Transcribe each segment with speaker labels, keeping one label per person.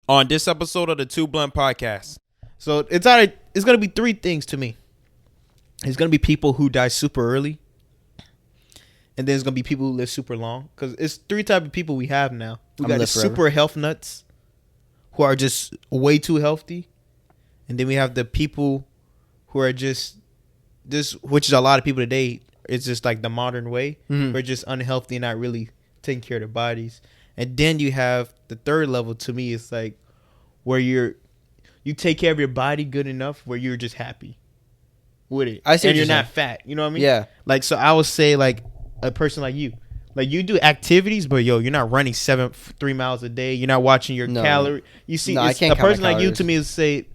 Speaker 1: on this episode of the Two Blunt Podcast. So it's going to be three things to me. It's going to be people who die super early. And then there's going to be people who live super long. Because it's three types of people we have now. We got the super health nuts who are just way too healthy. And then we have the people who are just which is a lot of people today. It's just like the modern way. Mm-hmm. We're just unhealthy and not really taking care of their bodies. And then you have the third level. To me, it's like where you take care of your body good enough where you're just happy with it.
Speaker 2: I see,
Speaker 1: and you're not fat. You know what I mean?
Speaker 2: Yeah.
Speaker 1: Like, so I would say like a person like you do activities, but you're not running 3 miles a day. You're not watching your calorie. You see,
Speaker 2: I can't
Speaker 1: a person
Speaker 2: count my
Speaker 1: like you to me is say,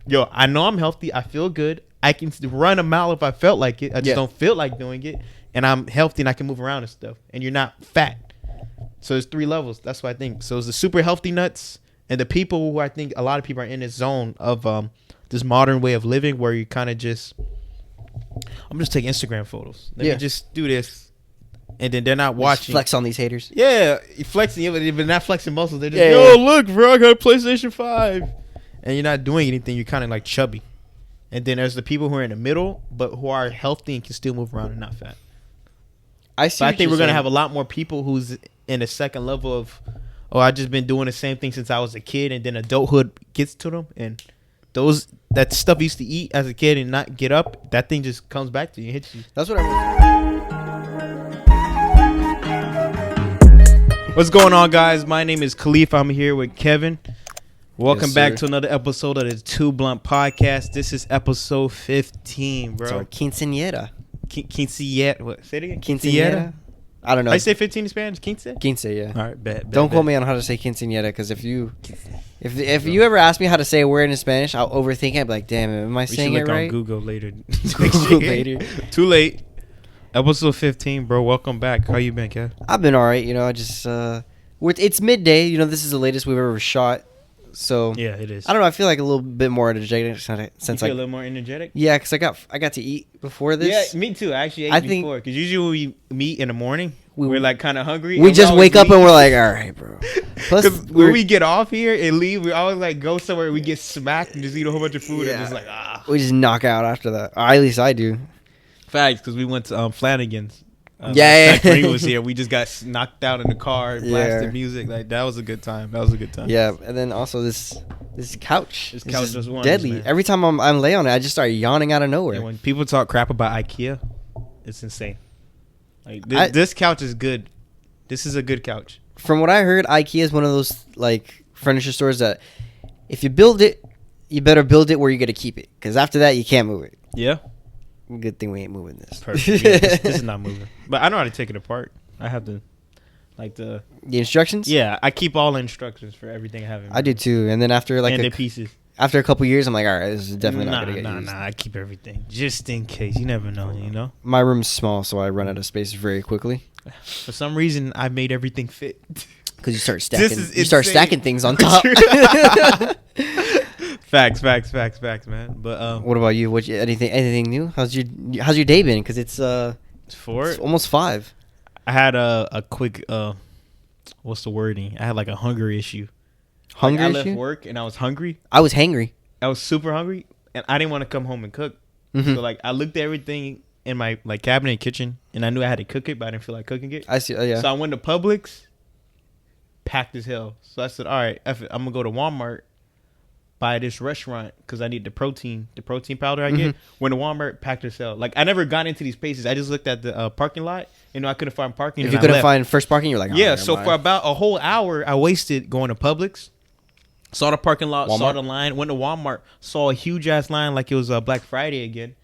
Speaker 1: I know I'm healthy. I feel good. I can run a mile if I felt like it. I just don't feel like doing it. And I'm healthy and I can move around and stuff. And you're not fat. So there's 3 levels. That's what I think. So it's the super healthy nuts and the people who I think a lot of people are in this zone of this modern way of living where you kind of just, I'm just taking Instagram photos. Let me just do this. And then they're not watching.
Speaker 2: Just flex on these haters.
Speaker 1: Yeah. You're flexing, but they're not flexing muscles. They're just, look, bro, I got a PlayStation 5. And you're not doing anything. You're kind of like chubby. And then there's the people who are in the middle, but who are healthy and can still move around and not fat. I think we're going to have a lot more people who's in the second level of, I've just been doing the same thing since I was a kid, and then adulthood gets to them, and that stuff you used to eat as a kid and not get up, that thing just comes back to you and hits you.
Speaker 2: That's what I
Speaker 1: What's going on, guys? My name is Khalif. I'm here with Kevin. Welcome back to another episode of the Two Blunt Podcast. This is episode 15, bro.
Speaker 2: It's our quinceañera.
Speaker 1: Quinceañera. What? Say it again.
Speaker 2: Quinceañera? I don't know.
Speaker 1: I say 15 in Spanish. Quince?
Speaker 2: Quince, yeah.
Speaker 1: All right, bet.
Speaker 2: Don't quote me on how to say quinceañera, because if you ever ask me how to say a word in Spanish, I'll overthink it. I'll be like, damn, am I saying it right?
Speaker 1: On Google later.
Speaker 2: Google later.
Speaker 1: Too late. Episode 15, bro. Welcome back. How you been, Kev?
Speaker 2: I've been all right. I just it's midday. This is the latest we've ever shot. So
Speaker 1: yeah, it is.
Speaker 2: I don't know. I feel like a little bit more energetic since
Speaker 1: you feel a little more energetic.
Speaker 2: Yeah, because I got to eat before this.
Speaker 1: Yeah, me too. I actually ate before. Because usually when we meet in the morning, we're like kind of hungry.
Speaker 2: We just wake up and we're like, all right, bro.
Speaker 1: Plus, when we get off here and leave, we always like go somewhere. We get smacked and just eat a whole bunch of food and just like
Speaker 2: we just knock out after that. Or at least I do.
Speaker 1: Facts, because we went to Flanagan's.
Speaker 2: Green
Speaker 1: was here. We just got knocked out in the car, blasted music. Like that was a good time.
Speaker 2: Yeah, and then also this couch.
Speaker 1: This couch is
Speaker 2: deadly. Man. Every time I'm lay on it, I just start yawning out of nowhere.
Speaker 1: And when people talk crap about IKEA, it's insane. Like this couch is good. This is a good couch.
Speaker 2: From what I heard, IKEA is one of those like furniture stores that if you build it, you better build it where you're gonna keep it, because after that you can't move it.
Speaker 1: Yeah.
Speaker 2: Good thing we ain't moving this.
Speaker 1: Perfect. Yeah, this is not moving. But I know how to take it apart. I have the
Speaker 2: instructions.
Speaker 1: Yeah, I keep all the instructions for everything I have.
Speaker 2: I do too. And then after
Speaker 1: the pieces.
Speaker 2: After a couple years, I'm like, all right, this is definitely not gonna get used.
Speaker 1: Nah. I keep everything just in case. You never know.
Speaker 2: My room's small, so I run out of space very quickly.
Speaker 1: For some reason, I made everything fit.
Speaker 2: Because you start stacking. You start stacking things on top.
Speaker 1: Facts, man. But
Speaker 2: what about you? Anything new? How's your day been? Because it's almost 5.
Speaker 1: I had a quick what's the wording? I had like a hunger issue.
Speaker 2: I
Speaker 1: left work and I was hungry.
Speaker 2: I was hangry.
Speaker 1: I was super hungry and I didn't want to come home and cook. Mm-hmm. So I looked at everything in my cabinet and kitchen and I knew I had to cook it, but I didn't feel like cooking it.
Speaker 2: I see. Yeah.
Speaker 1: So I went to Publix, packed as hell. So I said, all right, F it, I'm gonna go to Walmart. By this restaurant because I need the protein powder I get. Went to Walmart, packed as hell. I never got into these places. I just looked at the parking lot. I couldn't find parking.
Speaker 2: If you couldn't find first parking, you're like,
Speaker 1: yeah. So for about a whole hour, I wasted going to Publix. Saw the parking lot, saw the line. Went to Walmart, saw a huge ass line like it was Black Friday again.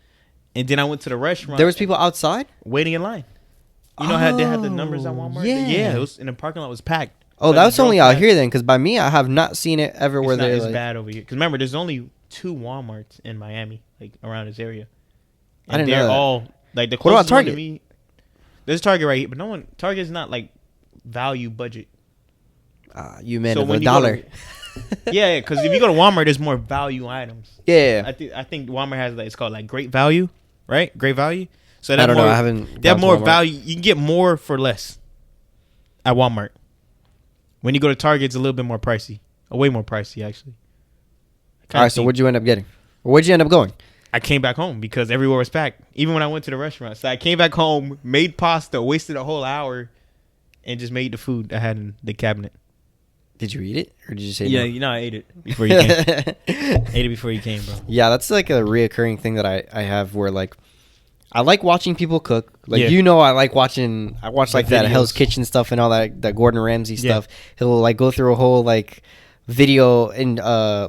Speaker 1: And then I went to the restaurant.
Speaker 2: There was people outside
Speaker 1: waiting in line. You know how they had the numbers on Walmart?
Speaker 2: Yeah.
Speaker 1: It was, and the parking lot was packed.
Speaker 2: Oh, that was only out here then, because by me, I have not seen it ever where
Speaker 1: it's bad over here. Because remember, there's only 2 Walmarts in Miami, around this area. And
Speaker 2: I didn't know that.
Speaker 1: All the closest.
Speaker 2: What about Target?
Speaker 1: One to me, there's Target right here, but Target's not value budget.
Speaker 2: You meant of $1.
Speaker 1: Yeah, because if you go to Walmart, there's more value items.
Speaker 2: Yeah.
Speaker 1: I think Walmart has it's called great value, right? Great value. So
Speaker 2: I don't know. I haven't.
Speaker 1: They have more value. You can get more for less at Walmart. When you go to Target, it's a little bit more pricey. Way more pricey actually.
Speaker 2: All right, so what'd you end up getting? Or where'd you end up going?
Speaker 1: I came back home because everywhere was packed. Even when I went to the restaurant, so I came back home, made pasta, wasted a whole hour, and just made the food I had in the cabinet.
Speaker 2: Did you eat it, or did you say
Speaker 1: Yeah,
Speaker 2: no?
Speaker 1: you know, I ate it before you came. Ate it before you came, bro.
Speaker 2: Yeah, that's like a reoccurring thing that I have where like I like watching people cook. Like
Speaker 1: Yeah.
Speaker 2: you know, I watch like that
Speaker 1: videos.
Speaker 2: Hell's Kitchen stuff and all that Gordon Ramsay
Speaker 1: Yeah.
Speaker 2: stuff. He'll like go through a whole like video and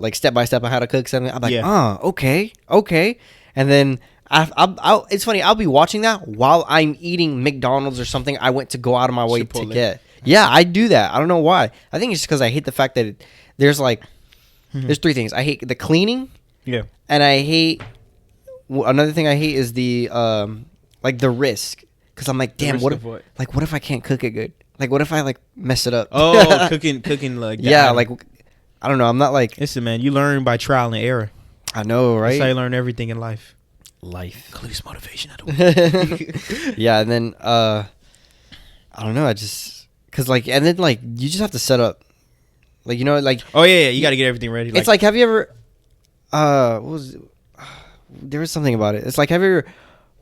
Speaker 2: like step by step on how to cook something. I'm like,
Speaker 1: Yeah.
Speaker 2: okay, and then I'll it's funny. I'll be watching that while I'm eating McDonald's or something. I went to go out of my way to
Speaker 1: Chipotle.
Speaker 2: get. Yeah, I do that. I don't know why. I think it's just because I hate the fact that there's like there's three things. I hate the cleaning.
Speaker 1: Yeah.
Speaker 2: And I hate another thing I hate is the like the risk, because I'm like, damn,
Speaker 1: risk
Speaker 2: what
Speaker 1: of
Speaker 2: if
Speaker 1: what?
Speaker 2: like what if I can't cook it good? Like what if I like mess it up?
Speaker 1: Oh, cooking like that.
Speaker 2: Yeah, like I don't know. I'm not like
Speaker 1: listen, man. You learn by trial and error.
Speaker 2: I know,
Speaker 1: That's how you
Speaker 2: right?
Speaker 1: learn everything in life.
Speaker 2: Life.
Speaker 1: Includes motivation. At the
Speaker 2: Yeah, and then I don't know. I just because like and then like you just have to set up, like you know like
Speaker 1: Oh yeah, you got to get everything ready.
Speaker 2: it's like have you ever what was it? There was something about it. It's like have you ever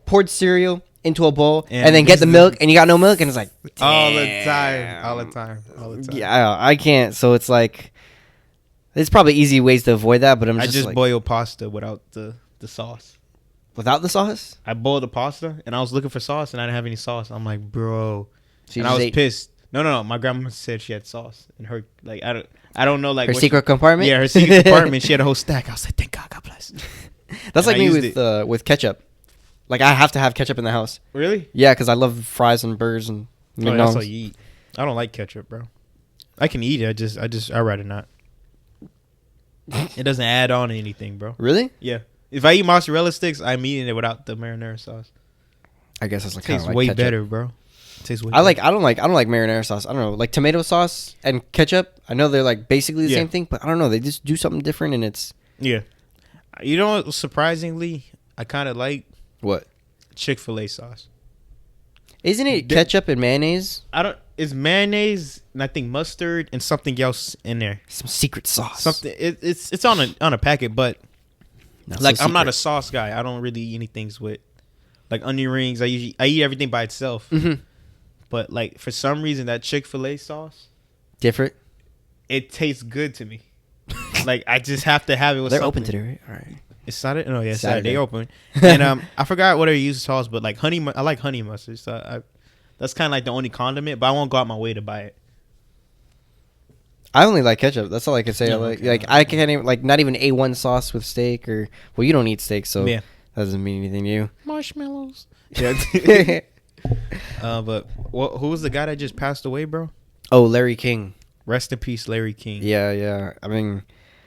Speaker 2: poured cereal into a bowl and then get the milk and you got no milk and it's like
Speaker 1: all the
Speaker 2: damn.
Speaker 1: time, all the time, all the time.
Speaker 2: Yeah, I can't. So it's like there's probably easy ways to avoid that, but I'm
Speaker 1: I
Speaker 2: just,
Speaker 1: just
Speaker 2: like,
Speaker 1: boil pasta without the sauce.
Speaker 2: without the sauce.
Speaker 1: I boiled the pasta and I was looking for sauce and I didn't have any sauce. I'm like, bro,
Speaker 2: So you
Speaker 1: and I
Speaker 2: just
Speaker 1: was
Speaker 2: ate
Speaker 1: pissed. No. My grandma said she had sauce in her like I don't know like
Speaker 2: her
Speaker 1: what
Speaker 2: secret compartment.
Speaker 1: Yeah, her secret compartment. She had a whole stack. I was like, thank God, God bless.
Speaker 2: That's
Speaker 1: and
Speaker 2: like
Speaker 1: I
Speaker 2: me
Speaker 1: used
Speaker 2: with ketchup. Like I have to have ketchup in the house.
Speaker 1: Really?
Speaker 2: Yeah, because I love fries and burgers and
Speaker 1: Oh, that's
Speaker 2: McDonald's.
Speaker 1: all you eat. I don't like ketchup, bro. I can eat it. I'd rather not. It doesn't add on anything, bro.
Speaker 2: Really?
Speaker 1: Yeah. If I eat mozzarella sticks, I'm eating it without the marinara sauce.
Speaker 2: I guess that's like
Speaker 1: It
Speaker 2: kind
Speaker 1: tastes
Speaker 2: of like
Speaker 1: way
Speaker 2: ketchup.
Speaker 1: better, bro. It tastes way
Speaker 2: I don't like marinara sauce. I don't know, like tomato sauce and ketchup. I know they're like basically the
Speaker 1: Yeah.
Speaker 2: same thing, but I don't know. They just do something different, and it's
Speaker 1: Yeah. You know what? Surprisingly, I kind of like
Speaker 2: what?
Speaker 1: Chick-fil-A sauce.
Speaker 2: Isn't it ketchup and mayonnaise?
Speaker 1: It's mayonnaise and I think mustard and something else in there.
Speaker 2: Some secret sauce.
Speaker 1: Something it's on a packet, but
Speaker 2: Not
Speaker 1: like
Speaker 2: so
Speaker 1: I'm not
Speaker 2: secret.
Speaker 1: a sauce guy. I don't really eat anything with like onion rings. I eat everything by itself.
Speaker 2: Mhm.
Speaker 1: But like for some reason that Chick-fil-A sauce,
Speaker 2: different.
Speaker 1: it tastes good to me. Like I just have to have it with
Speaker 2: They're
Speaker 1: something.
Speaker 2: open today, right? All right.
Speaker 1: It's Saturday? No, yeah, it's
Speaker 2: Saturday.
Speaker 1: Saturday. They open. And I forgot what I use sauce, but like I like honey mustard. So that's kind of like the only condiment, but I won't go out my way to buy it.
Speaker 2: I only like ketchup. That's all I can say.
Speaker 1: Oh,
Speaker 2: I
Speaker 1: okay.
Speaker 2: like I can't even like not even A1 sauce with steak or well, you don't eat steak, so
Speaker 1: Yeah.
Speaker 2: that doesn't mean anything to you.
Speaker 1: Marshmallows. Yeah. But who was the guy that just passed away, bro?
Speaker 2: Oh, Larry King.
Speaker 1: Rest in peace, Larry King.
Speaker 2: Yeah. I mean,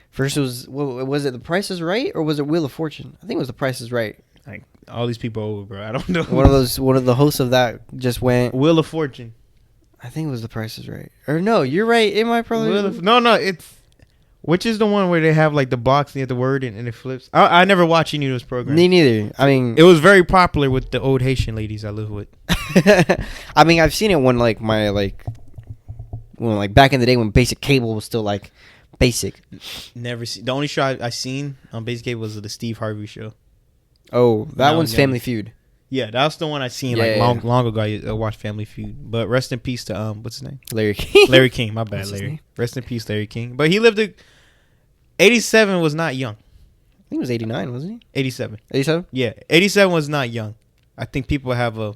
Speaker 2: first it was it The Price is Right or was it Wheel of Fortune? I think it was The Price is Right.
Speaker 1: Like all these people are old, bro. I don't know.
Speaker 2: One of the hosts of that just went.
Speaker 1: Wheel of Fortune.
Speaker 2: I think it was The Price is Right. Or no, you're right. It might probably.
Speaker 1: No, it's which is the one where they have like the box and you have the word and it flips. I never watched any of those programs.
Speaker 2: Me neither. I mean,
Speaker 1: It was very popular with the old Haitian ladies I live with.
Speaker 2: I mean, I've seen it when like back in the day when basic cable was still like basic.
Speaker 1: Never see. The only show I seen on Basic Cable was the Steve Harvey show.
Speaker 2: Oh, that
Speaker 1: No,
Speaker 2: one's
Speaker 1: yeah.
Speaker 2: Family Feud.
Speaker 1: Yeah, that's the one I seen
Speaker 2: Yeah,
Speaker 1: like
Speaker 2: yeah.
Speaker 1: long ago. I watched Family Feud. But rest in peace to what's his name?
Speaker 2: Larry King.
Speaker 1: Larry King. My bad,
Speaker 2: What's his
Speaker 1: Larry.
Speaker 2: name?
Speaker 1: Rest in peace, Larry King. But he lived 87 was not young.
Speaker 2: I think it was 89, wasn't he?
Speaker 1: 87.
Speaker 2: 87?
Speaker 1: Yeah, 87 was not young. I think people have a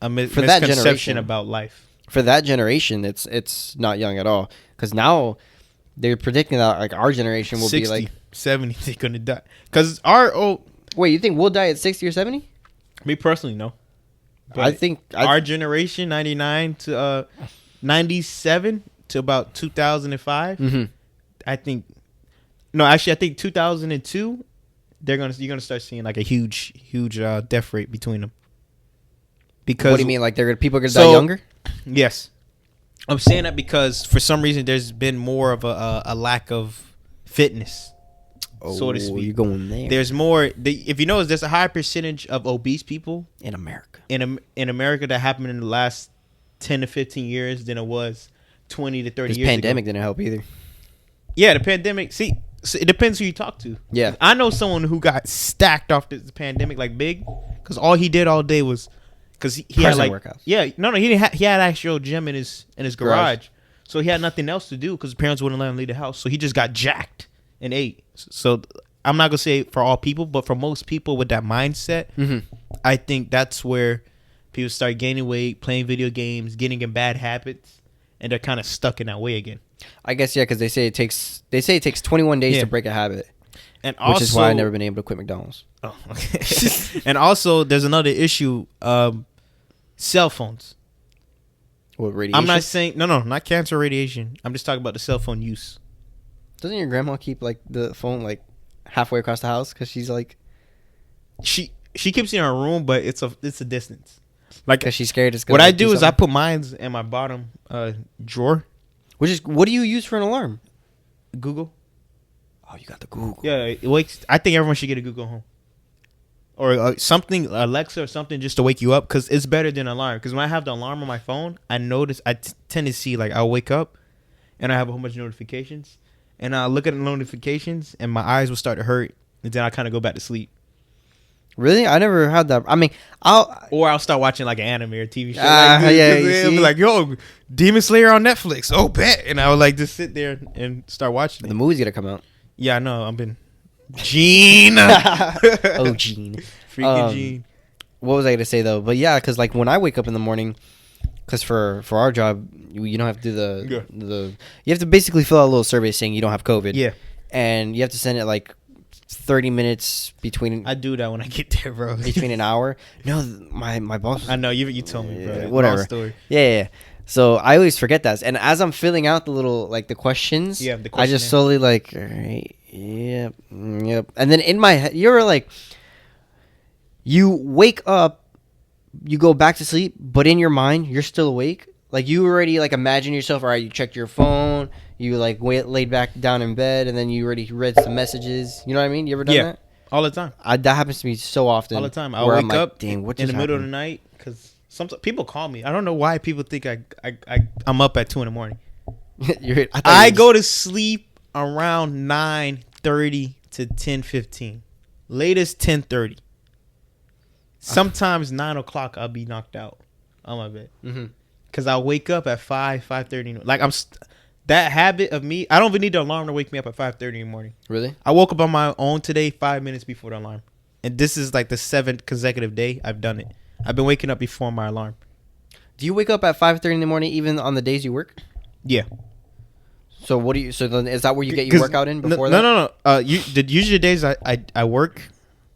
Speaker 2: For that
Speaker 1: misconception
Speaker 2: generation.
Speaker 1: about life.
Speaker 2: For that generation, it's not young at all. Because now they're predicting that like our generation will
Speaker 1: 60,
Speaker 2: be like.
Speaker 1: 70, they're gonna die. Because our
Speaker 2: Wait, you think we'll die at 60 or 70?
Speaker 1: me personally, no.
Speaker 2: I think
Speaker 1: our generation, 99 to 97 to about 2005.
Speaker 2: Mhm.
Speaker 1: I think no, actually, I think 2002. You're gonna start seeing like a huge death rate between them. Because
Speaker 2: What do you mean? Like people are gonna
Speaker 1: So-
Speaker 2: die younger?
Speaker 1: Yes, I'm saying that because for some reason there's been more of a lack of fitness, so to speak.
Speaker 2: You're going there.
Speaker 1: There's more. If you notice, there's a higher percentage of obese people
Speaker 2: in America.
Speaker 1: in America that happened in the last 10 to 15 years than it was 20 to 30
Speaker 2: This
Speaker 1: years
Speaker 2: pandemic
Speaker 1: ago.
Speaker 2: didn't help either.
Speaker 1: Yeah, the pandemic. See, so it depends who you talk to.
Speaker 2: Yeah.
Speaker 1: I know someone who got stacked off this pandemic like big, because all he did all day was, because he had like
Speaker 2: workouts.
Speaker 1: Yeah, no, he didn't. He had actual gym in his garage,
Speaker 2: Garage.
Speaker 1: so he had nothing else to do because his parents wouldn't let him leave the house. So he just got jacked and ate. So I'm not gonna say for all people, but for most people with that mindset, I think that's where people start gaining weight, playing video games, getting in bad habits, and they're kind of stuck in that way again.
Speaker 2: I guess yeah, because they say it takes 21 days
Speaker 1: Yeah.
Speaker 2: to break a habit,
Speaker 1: And also,
Speaker 2: which is why I've never been able to quit McDonald's.
Speaker 1: Oh, okay. And also, there's another issue: cell phones.
Speaker 2: What, radiation?
Speaker 1: I'm not saying not cancer, radiation. I'm just talking about the cell phone use.
Speaker 2: Doesn't your grandma keep like the phone like halfway across the house because she's like
Speaker 1: She keeps it in her room, but it's a distance. Like
Speaker 2: because she's scared it's gonna
Speaker 1: what I
Speaker 2: like,
Speaker 1: do is I
Speaker 2: something?
Speaker 1: put mines in my bottom drawer.
Speaker 2: Which is what do you use for an alarm?
Speaker 1: Google.
Speaker 2: Oh, you got the Google.
Speaker 1: Yeah, it wakes. I think everyone should get a Google Home. Or something, Alexa or something, just to wake you up, because it's better than an alarm. Because when I have the alarm on my phone, I notice tend to see like I'll wake up, and I have a whole bunch of notifications, and I look at the notifications, and my eyes will start to hurt, and then I kind of go back to sleep,
Speaker 2: Really? I never had that. I mean,
Speaker 1: or I'll start watching like an anime or TV show.
Speaker 2: Yeah, you
Speaker 1: it'll be
Speaker 2: see?
Speaker 1: like, yo, Demon Slayer on Netflix. Oh, bet, and I would like just sit there and start watching
Speaker 2: the
Speaker 1: it.
Speaker 2: movie's gonna come out.
Speaker 1: Yeah, I know. I've been Gene.
Speaker 2: Oh, Gene.
Speaker 1: Freaking Gene.
Speaker 2: What was I gonna say though? But yeah, because like when I wake up in the morning, because for our job, you don't have to do the you have to basically fill out a little survey saying you don't have COVID.
Speaker 1: Yeah,
Speaker 2: and you have to send it like 30 minutes between
Speaker 1: I do that when I get there, bro.
Speaker 2: between an hour. No, my boss.
Speaker 1: I know you told me, bro.
Speaker 2: Whatever.
Speaker 1: Long story.
Speaker 2: Yeah. So I always forget that, and as I'm filling out the little like the questions,
Speaker 1: Yeah, the
Speaker 2: I just
Speaker 1: questionnaire.
Speaker 2: slowly like, all right, yep, and then in my head, you're like, you wake up, you go back to sleep, but in your mind, you're still awake. Like you already like imagine yourself. All right, you checked your phone, you like laid back down in bed, and then you already read some messages. You know what I mean? You ever done that?
Speaker 1: All the time.
Speaker 2: That happens to me so often.
Speaker 1: All the time. I
Speaker 2: where
Speaker 1: wake
Speaker 2: I'm like,
Speaker 1: up
Speaker 2: dang, what
Speaker 1: in
Speaker 2: just
Speaker 1: the middle of the
Speaker 2: happened?
Speaker 1: night because sometimes people call me. I don't know why people think I'm up at 2 a.m. I go to sleep around 9:30 to 10:15. Latest 10:30. Sometimes 9 o'clock I'll be knocked out on my bed because I wake up at 5:30. Like that habit of me. I don't even need the alarm to wake me up at 5:30 in the morning.
Speaker 2: Really?
Speaker 1: I woke up on my own today 5 minutes before the alarm, and this is like the 7th consecutive day I've done it. I've been waking up before my alarm.
Speaker 2: Do you wake up at 5:30 in the morning even on the days you work?
Speaker 1: Yeah.
Speaker 2: So what do you? So then is that where you get your workout in before
Speaker 1: no,
Speaker 2: that?
Speaker 1: No. Usually the days I work,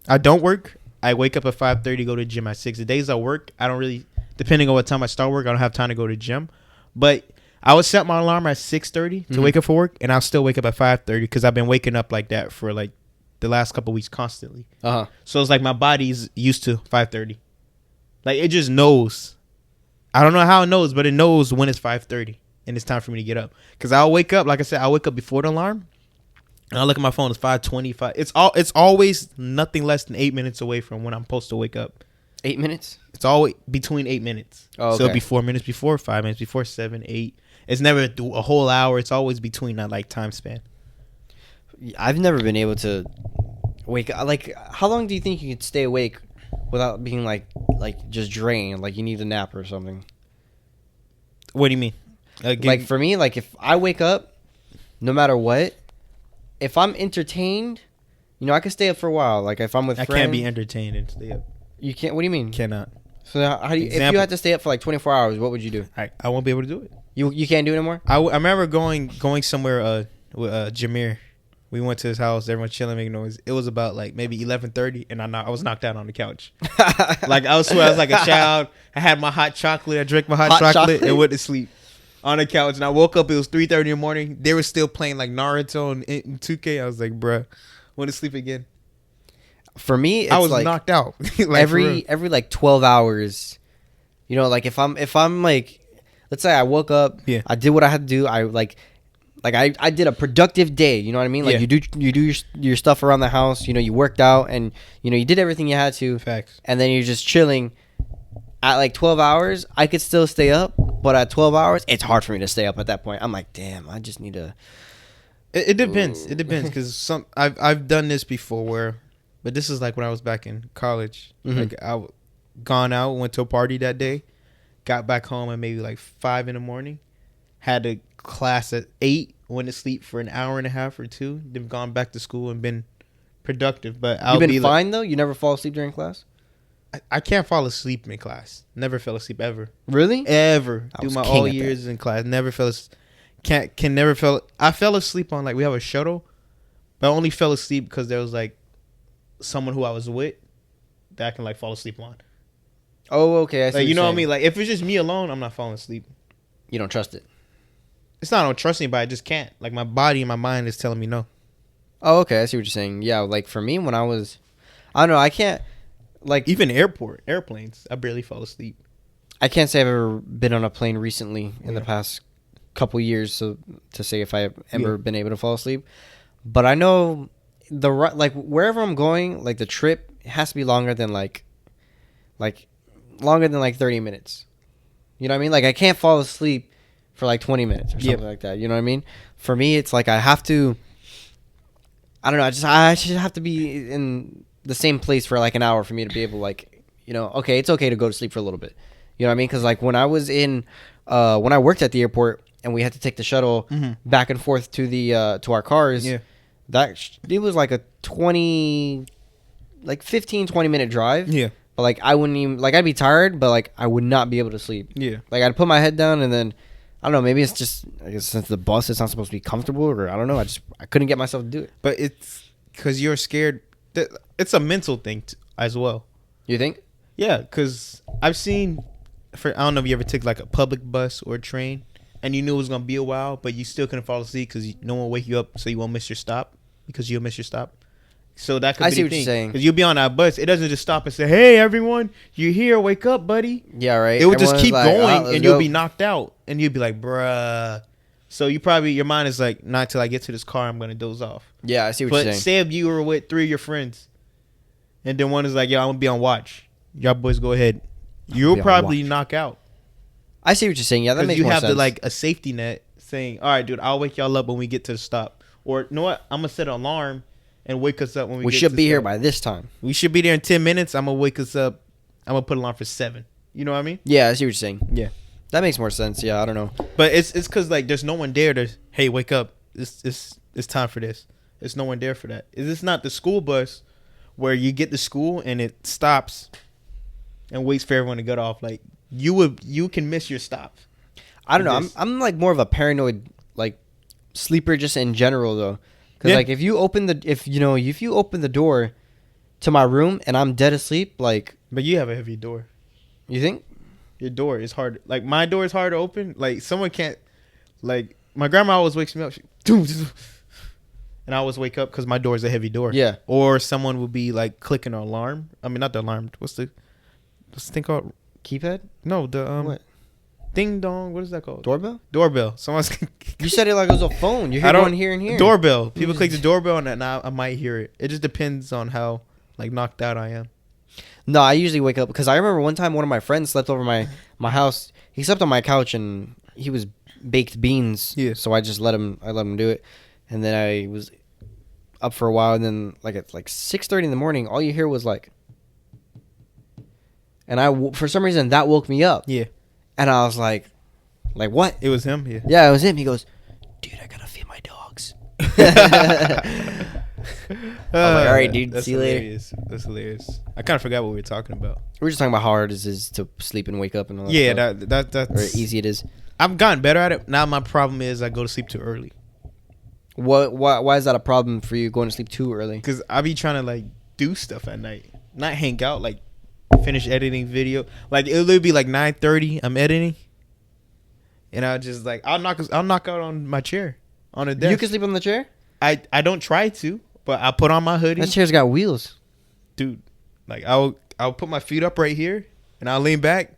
Speaker 1: I don't work. I wake up at 5:30, go to the gym at 6. The days I work, I don't really. Depending on what time I start work, I don't have time to go to the gym. But I would set my alarm at 6:30 to wake up for work, and I'll still wake up at 5:30 because I've been waking up like that for like the last couple of weeks constantly. So it's like my body's used to 5:30. Like it just knows. I don't know how it knows, but it knows when it's 5:30 and it's time for me to get up. Because I'll wake up, like I said, I'll wake up before the alarm, and I look at my phone. It's 5:25. It's always nothing less than 8 minutes away from when I'm supposed to wake up.
Speaker 2: 8 minutes?
Speaker 1: It's always between 8 minutes.
Speaker 2: Oh, okay.
Speaker 1: So it'll be 4 minutes before, 5 minutes before, 7, 8. It's never a whole hour. It's always between that like time span.
Speaker 2: I've never been able to wake up. Like, how long do you think you could stay awake without being like just drained? Like you need a nap or something?
Speaker 1: What do you mean?
Speaker 2: Like for me, like if I wake up, no matter what, if I'm entertained, I can stay up for a while. Like if I'm with
Speaker 1: I
Speaker 2: friends,
Speaker 1: can't be entertained and stay up.
Speaker 2: You can't. What do you mean?
Speaker 1: Cannot.
Speaker 2: So how do you? If you
Speaker 1: Example.
Speaker 2: had to stay up for like 24 hours, what would you do?
Speaker 1: I won't be able to do it.
Speaker 2: You can't do it anymore.
Speaker 1: I remember going somewhere with Jameer. We went to his house. Everyone chilling, making noise. It was about like maybe 11:30, and I was knocked out on the couch. Like I was like a child. I had my hot chocolate. I drank my hot chocolate and went to sleep on the couch. And I woke up. It was 3:30 in the morning. They were still playing like Naruto and 2K. I was like, bruh, went to sleep again.
Speaker 2: For me, it's
Speaker 1: I was
Speaker 2: like
Speaker 1: knocked out. Like,
Speaker 2: every like 12 hours. Like if I'm like, let's say I woke up,
Speaker 1: Yeah.
Speaker 2: I did what I had to do. I did a productive day. You know what I mean? Like
Speaker 1: Yeah.
Speaker 2: you do your stuff around the house. You worked out and you did everything you had to.
Speaker 1: Facts.
Speaker 2: And then you're just chilling. At like 12 hours, I could still stay up, But at 12 hours, it's hard for me to stay up at that point. I'm like, damn, I just need to.
Speaker 1: It depends. It depends because I've done this before where, but this is like when I was back in college.
Speaker 2: Mhm.
Speaker 1: Like gone out, went to a party that day, got back home at maybe like 5 in the morning, had a class at 8, went to sleep for an hour and a half or 2, then gone back to school and been productive. But
Speaker 2: You've been fine though. You never fall asleep during class.
Speaker 1: I can't fall asleep in class. Never fell asleep ever.
Speaker 2: Really?
Speaker 1: Ever.
Speaker 2: I
Speaker 1: Through
Speaker 2: was
Speaker 1: my
Speaker 2: king
Speaker 1: all
Speaker 2: at that.
Speaker 1: years in class. Never fell asleep. Can never fell. I fell asleep on like we have a shuttle, but I only fell asleep because there was like someone who I was with that I can like fall asleep on.
Speaker 2: Oh, okay. I see
Speaker 1: Like you know what I
Speaker 2: saying.
Speaker 1: mean? Like if it's just me alone, I'm not falling asleep.
Speaker 2: You don't trust it.
Speaker 1: It's not I don't trust anybody. I just can't. Like my body and my mind is telling me no.
Speaker 2: Oh, okay. I see what you're saying. Yeah, like for me, when I was, I don't know. I can't. Like
Speaker 1: Even airplanes, I barely fall asleep.
Speaker 2: I can't say I've ever been on a plane recently in the
Speaker 1: Yeah.
Speaker 2: past couple years, so to say if I've ever
Speaker 1: Yeah.
Speaker 2: been able to fall asleep. But I know like wherever I'm going, like the trip has to be longer than like longer than like 30 minutes. You know what I mean? Like I can't fall asleep for like 20 minutes or something
Speaker 1: Yep.
Speaker 2: like that. You know what I mean? For me, it's like I have to. I don't know. I just have to be in the same place for like an hour for me to be able like, you know, okay, it's okay to go to sleep for a little bit. You know what I mean? Because like when I was in, when I worked at the airport and we had to take the shuttle
Speaker 1: Mhm.
Speaker 2: back and forth to the to our cars,
Speaker 1: Yeah.
Speaker 2: it was like a 15, 20 minute drive.
Speaker 1: Yeah.
Speaker 2: But like I wouldn't even like I'd be tired, but like I would not be able to sleep.
Speaker 1: Yeah.
Speaker 2: Like I'd put my head down and then I don't know, maybe it's just I guess since the bus is not supposed to be comfortable or I don't know, I couldn't get myself to do it.
Speaker 1: But it's because you're scared. It's a mental thing as well.
Speaker 2: You think?
Speaker 1: Yeah, because I've seen, I don't know if you ever took like a public bus or a train and you knew it was going to be a while, but you still couldn't fall asleep because no one will wake you up so you won't miss your stop because you'll miss your stop. So that could
Speaker 2: I
Speaker 1: be
Speaker 2: see
Speaker 1: the
Speaker 2: what you're
Speaker 1: thing.
Speaker 2: saying.
Speaker 1: Because you'll be on that bus. It doesn't just stop and say, hey, everyone, you're here. Wake up, buddy.
Speaker 2: Yeah, right.
Speaker 1: It would just
Speaker 2: Everyone's
Speaker 1: keep
Speaker 2: like,
Speaker 1: going
Speaker 2: let's
Speaker 1: and you'll
Speaker 2: go.
Speaker 1: be knocked out. And you'll be like, bruh. So your mind is like, not till I get to this car, I'm going to doze off.
Speaker 2: Yeah, I see what
Speaker 1: But
Speaker 2: you're saying.
Speaker 1: say if you were with 3 of your friends, and then one is like, "Yo, I'm gonna be on watch. Y'all boys go ahead." You'll
Speaker 2: be on
Speaker 1: probably
Speaker 2: watch.
Speaker 1: knock out
Speaker 2: I see what you're saying. Yeah, that
Speaker 1: because
Speaker 2: makes
Speaker 1: you
Speaker 2: more
Speaker 1: have
Speaker 2: sense.
Speaker 1: like a safety net saying, "All right, dude, I'll wake y'all up when we get to the stop." Or you know what? I'm gonna set an alarm and wake us up when we
Speaker 2: we
Speaker 1: get
Speaker 2: should
Speaker 1: to
Speaker 2: be
Speaker 1: the
Speaker 2: here
Speaker 1: stop.
Speaker 2: by this time.
Speaker 1: We should be there in 10 minutes. I'm gonna wake us up. I'm gonna put an alarm for 7. You know what I mean?
Speaker 2: Yeah, I see what you're saying.
Speaker 1: Yeah.
Speaker 2: That makes more sense. Yeah, I don't know.
Speaker 1: But it's because like there's no one there to hey wake up. It's time for this. There's no one there for that. Is this not the school bus where you get to school and it stops and waits for everyone to get off? Like you can miss your stop.
Speaker 2: I don't know.
Speaker 1: This-
Speaker 2: I'm like more of a paranoid like sleeper just in general though. Cuz
Speaker 1: Yeah.
Speaker 2: like if you open the door to my room and I'm dead asleep, like
Speaker 1: But you have a heavy door.
Speaker 2: you think?
Speaker 1: Your door is hard. Like my door is hard to open. Like someone can't. Like my grandma always wakes me up. And I always wake up because my door is a heavy door.
Speaker 2: Yeah.
Speaker 1: Or someone will be like clicking an alarm. I mean, not the alarm. What's the thing called?
Speaker 2: Keypad?
Speaker 1: No, the
Speaker 2: What?
Speaker 1: ding dong. What is that called?
Speaker 2: Doorbell?
Speaker 1: Doorbell. Someone's
Speaker 2: You said it like it was a phone. You hear
Speaker 1: I don't-
Speaker 2: one here and here.
Speaker 1: doorbell. People
Speaker 2: just-
Speaker 1: click the doorbell and then I might hear it. It just depends on how like knocked out I am.
Speaker 2: No, I usually wake up because I remember one time one of my friends slept over my house. He slept on my couch and he was baked beans.
Speaker 1: Yeah.
Speaker 2: So I just let him do it, and then I was up for a while, and then like at like 6:30 in the morning, all you hear was like, and for some reason that woke me up,
Speaker 1: Yeah.
Speaker 2: and I was like what?
Speaker 1: It was him. Yeah.
Speaker 2: Yeah, it was him. He goes, dude, I gotta feed my dogs. all right, dude,
Speaker 1: That's
Speaker 2: see you later.
Speaker 1: hilarious. That's hilarious. I kind of forgot what we were talking about.
Speaker 2: We were just talking about how hard it is to sleep and wake up and all that
Speaker 1: Yeah,
Speaker 2: stuff.
Speaker 1: that's
Speaker 2: Or easy it is.
Speaker 1: I've gotten better at it. Now my problem is I go to sleep too early
Speaker 2: Why is that a problem for you going to sleep too early?
Speaker 1: because I be trying to like do stuff at night, not hang out. Like finish editing video. Like it'll literally be like 9:30. I'm editing, and I just like I'll knock out on my chair on a desk.
Speaker 2: You can sleep on the chair?
Speaker 1: I don't try to, but I put on my hoodie,
Speaker 2: That chair's got wheels.
Speaker 1: dude. Like I'll put my feet up right here and I'll lean back,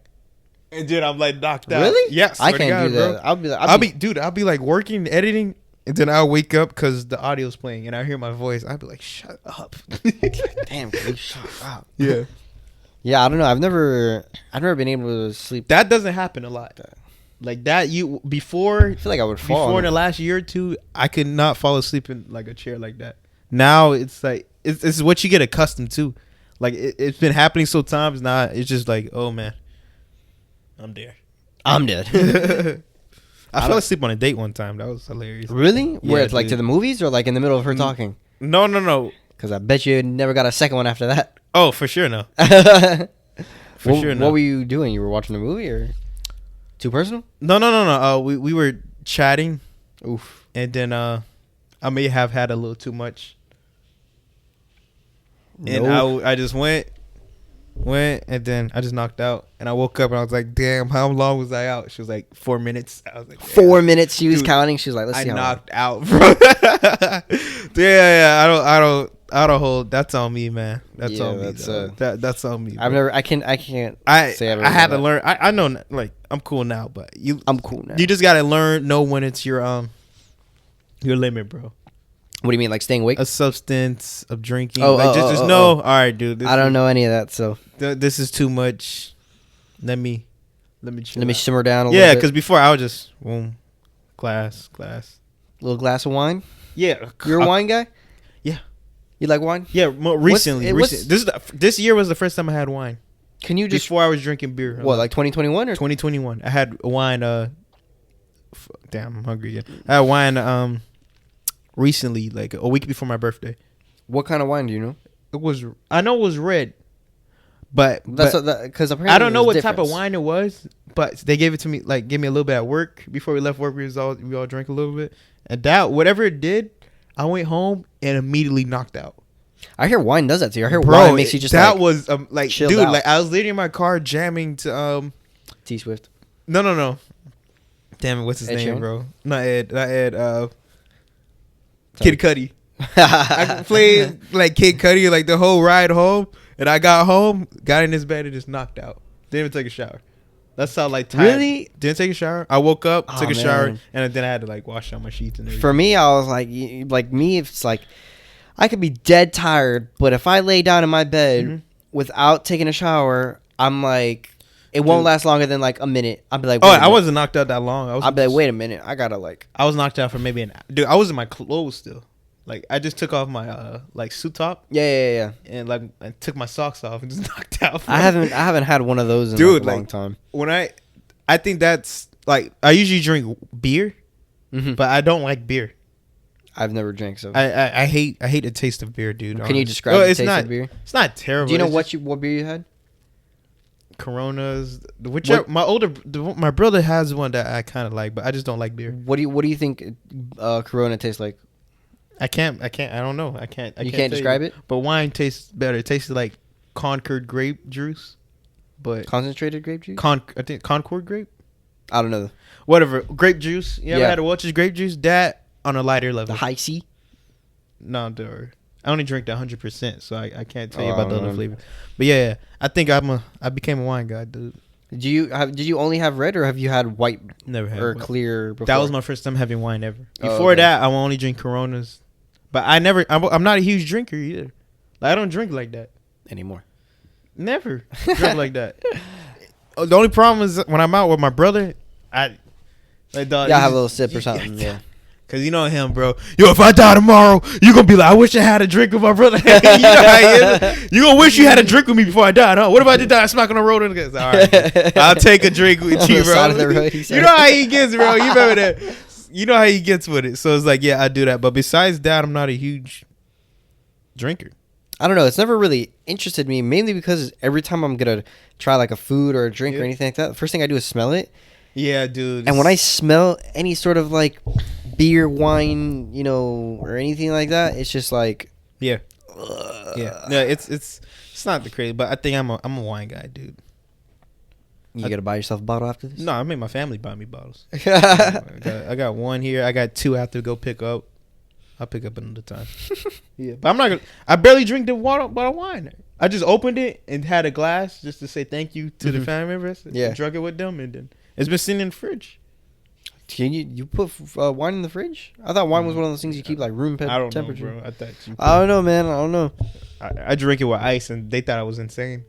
Speaker 1: and dude I'm like knocked out.
Speaker 2: Really?
Speaker 1: Yes,
Speaker 2: I can't do that.
Speaker 1: I'll be like working editing, and then I'll wake up because the audio's playing and I hear my voice. I'll be like, shut up.
Speaker 2: damn, can you shut up?
Speaker 1: Yeah,
Speaker 2: Yeah, I don't know. I've never been able to sleep.
Speaker 1: that doesn't happen a lot. Like that, you before
Speaker 2: I feel like I would fall.
Speaker 1: before in the last year or two, I could not fall asleep in like a chair like that. Now it's like it's what you get accustomed to. Like it's been happening so times now. It's just like, oh man, I'm there.
Speaker 2: I'm dead.
Speaker 1: I fell asleep on a date one time. That was hilarious.
Speaker 2: Really? Where
Speaker 1: Yeah,
Speaker 2: it's like
Speaker 1: dude.
Speaker 2: to the movies or like in the middle of her talking?
Speaker 1: No.
Speaker 2: Because I bet you never got a second one after that.
Speaker 1: Oh, for sure no. For
Speaker 2: what,
Speaker 1: sure no.
Speaker 2: What were you doing? You were watching the movie or too personal?
Speaker 1: No. We were chatting,
Speaker 2: Oof.
Speaker 1: and then I may have had a little too much, and
Speaker 2: Nope.
Speaker 1: I just went, and then I just knocked out, and I woke up and I was like, damn, how long was I out? She was like 4 minutes. I was like, damn.
Speaker 2: 4 minutes she was
Speaker 1: Dude,
Speaker 2: counting. She was like, let's
Speaker 1: I
Speaker 2: see how long.
Speaker 1: knocked out, bro. Yeah. I don't hold. That's on me, man. That's
Speaker 2: Yeah,
Speaker 1: on me.
Speaker 2: that's,
Speaker 1: That's on me.
Speaker 2: I've
Speaker 1: bro.
Speaker 2: never. I can't
Speaker 1: I
Speaker 2: say I've ever
Speaker 1: I had
Speaker 2: done
Speaker 1: to
Speaker 2: that.
Speaker 1: learn. I know, like I'm cool now, but
Speaker 2: I'm cool now.
Speaker 1: you just gotta know when it's your limit, bro.
Speaker 2: What do you mean, like staying awake?
Speaker 1: A substance of drinking.
Speaker 2: Oh,
Speaker 1: like,
Speaker 2: oh,
Speaker 1: just
Speaker 2: oh,
Speaker 1: know.
Speaker 2: oh.
Speaker 1: All right, dude.
Speaker 2: I don't know any of that, so
Speaker 1: This is too much. Let me chill
Speaker 2: let me
Speaker 1: out.
Speaker 2: simmer down a
Speaker 1: Yeah,
Speaker 2: little
Speaker 1: because
Speaker 2: bit.
Speaker 1: before I was just class.
Speaker 2: Little glass of wine.
Speaker 1: Yeah,
Speaker 2: You're a wine guy?
Speaker 1: Yeah.
Speaker 2: You like wine?
Speaker 1: Yeah, more recently.
Speaker 2: what's-
Speaker 1: This year was the first time I had wine.
Speaker 2: Can you just
Speaker 1: Before I was drinking beer.
Speaker 2: what, like 2021 or
Speaker 1: 2021? I had wine. Damn, I'm hungry again. I had wine. Recently, like a week before my birthday.
Speaker 2: what kind of wine do you know?
Speaker 1: I know it was red, but
Speaker 2: That's because apparently
Speaker 1: I don't know what
Speaker 2: there's
Speaker 1: type of
Speaker 2: difference.
Speaker 1: wine it was. But they gave it to me, like gave me a little bit at work before we left work. We all drank a little bit, and that whatever it did, I went home and immediately knocked out.
Speaker 2: I hear wine does that to you. I hear
Speaker 1: Bro,
Speaker 2: wine makes you just
Speaker 1: that
Speaker 2: like
Speaker 1: was like
Speaker 2: chilled
Speaker 1: dude,
Speaker 2: out.
Speaker 1: like I was literally in my car jamming to
Speaker 2: T Swift.
Speaker 1: no. Damn it, what's his
Speaker 2: Ed
Speaker 1: name,
Speaker 2: Sheeran?
Speaker 1: bro? Not Ed. Kid Cudi. I played like Kid Cudi like the whole ride home, and I got home, got in his bed, and just knocked out. Didn't even take a shower. That's how like tired.
Speaker 2: Really?
Speaker 1: Didn't take a shower. I woke up,
Speaker 2: Oh,
Speaker 1: took a shower,
Speaker 2: man.
Speaker 1: and then I had to like wash out my sheets and everything.
Speaker 2: For me, I was like me. If it's like I could be dead tired, but if I lay down in my bed
Speaker 1: Mhm.
Speaker 2: without taking a shower, I'm like, it won't
Speaker 1: Dude.
Speaker 2: last longer than like a minute. I'll be like,
Speaker 1: Oh,
Speaker 2: wait a
Speaker 1: I
Speaker 2: minute.
Speaker 1: wasn't knocked out that long.
Speaker 2: I'll be like, wait a minute, I gotta like.
Speaker 1: I was knocked out for maybe an. Dude, I was in my clothes still. Like I just took off my like suit top
Speaker 2: Yeah.
Speaker 1: and like I took my socks off and just knocked out.
Speaker 2: I haven't had one of those in
Speaker 1: Dude,
Speaker 2: like a long
Speaker 1: like-
Speaker 2: time.
Speaker 1: When I think that's like I usually drink beer,
Speaker 2: Mm-hmm.
Speaker 1: but I don't like beer.
Speaker 2: I've never drank so.
Speaker 1: I hate the taste of beer, dude.
Speaker 2: Can you
Speaker 1: honestly.
Speaker 2: describe
Speaker 1: Oh,
Speaker 2: the
Speaker 1: it's
Speaker 2: taste
Speaker 1: not,
Speaker 2: of beer?
Speaker 1: It's not terrible.
Speaker 2: Do you know
Speaker 1: It's
Speaker 2: what beer you had?
Speaker 1: just Coronas? Which
Speaker 2: What-
Speaker 1: my brother has one that I kind of like, but I just don't like beer.
Speaker 2: What do you think Corona tastes like?
Speaker 1: I can't. I don't know. I can't.
Speaker 2: You can't describe it?
Speaker 1: But wine tastes better. It tastes like Concord grape juice, but
Speaker 2: Concentrated grape juice?
Speaker 1: I think Concord grape.
Speaker 2: I don't know.
Speaker 1: Whatever grape juice. You ever
Speaker 2: Yeah.
Speaker 1: had a Welch's grape juice? That on a lighter
Speaker 2: The
Speaker 1: level.
Speaker 2: high C?
Speaker 1: No, dude. I only drink that 100%, so I can't tell you
Speaker 2: Oh,
Speaker 1: about the other flavor. But yeah, I think I became a wine guy, dude.
Speaker 2: Did you only have red or have you had white
Speaker 1: Never had
Speaker 2: or
Speaker 1: wine.
Speaker 2: clear before?
Speaker 1: That was my first time having wine ever.
Speaker 2: Oh,
Speaker 1: Before
Speaker 2: okay.
Speaker 1: that, I would only drink Coronas. But I'm not a huge drinker either. Like, I don't drink like that.
Speaker 2: anymore.
Speaker 1: Never drink like that. The only problem is when I'm out with my brother, I like dog.
Speaker 2: Yeah, have a little sip or something. Yeah.
Speaker 1: Cause you know him, bro. Yo, if I die tomorrow, you gonna be like, I wish I had a drink with my brother. You know how he is. You gonna wish you had a drink with me before I died, huh? What if I just die smack on the road? And all right, I'll take a drink with
Speaker 2: On
Speaker 1: you,
Speaker 2: the
Speaker 1: bro.
Speaker 2: side of the road, he said.
Speaker 1: You know how he gets, bro. You remember that? You know how he gets with it. So it's like, yeah, I do that. But besides that, I'm not a huge drinker.
Speaker 2: I don't know. It's never really interested me, mainly because every time I'm gonna try like a food or a drink or
Speaker 1: Yeah.
Speaker 2: anything like that, the first thing I do is smell it.
Speaker 1: Yeah, dude.
Speaker 2: And when I smell any sort of like beer, wine, or anything like that, it's just like,
Speaker 1: yeah, no, it's not the crazy, but I think I'm a wine guy, dude.
Speaker 2: you gotta buy yourself a bottle after this.
Speaker 1: No, I made my family buy me bottles. I got one here. I got two I have to go pick up. I'll pick up another time. Yeah, but I'm not gonna. I barely drink the bottle of wine. I just opened it and had a glass just to say thank you to the
Speaker 2: Mhm.
Speaker 1: family members.
Speaker 2: Yeah.
Speaker 1: Drunk it with them, and then it's been sitting in the fridge.
Speaker 2: Can you put wine in the fridge? I thought wine was one of those things you keep like room
Speaker 1: I don't
Speaker 2: temperature.
Speaker 1: know, bro. I thought you.
Speaker 2: I don't know, man. I don't know.
Speaker 1: I drink it with ice, and they thought I was insane.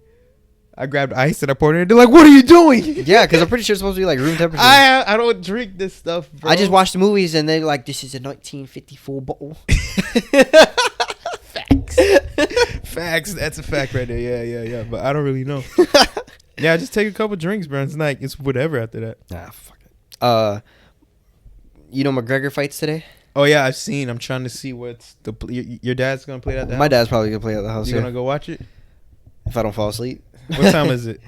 Speaker 1: I grabbed ice and I poured it in. They're like, "What are you doing?"
Speaker 2: Yeah, because I'm pretty sure it's supposed to be like room temperature.
Speaker 1: I don't drink this stuff, bro.
Speaker 2: I just watch the movies and they're like, this is a 1954 bottle.
Speaker 1: Facts. That's a fact right there. Yeah. But I don't really know. Yeah, I just take a couple drinks, bro. It's like it's whatever after that.
Speaker 2: Nah, fuck it. You know McGregor fights today?
Speaker 1: Oh yeah, I've seen. I'm trying to see what's your dad's gonna play that.
Speaker 2: My dad's probably gonna play at the house.
Speaker 1: You gonna go watch it?
Speaker 2: If I don't fall asleep.
Speaker 1: What time is it?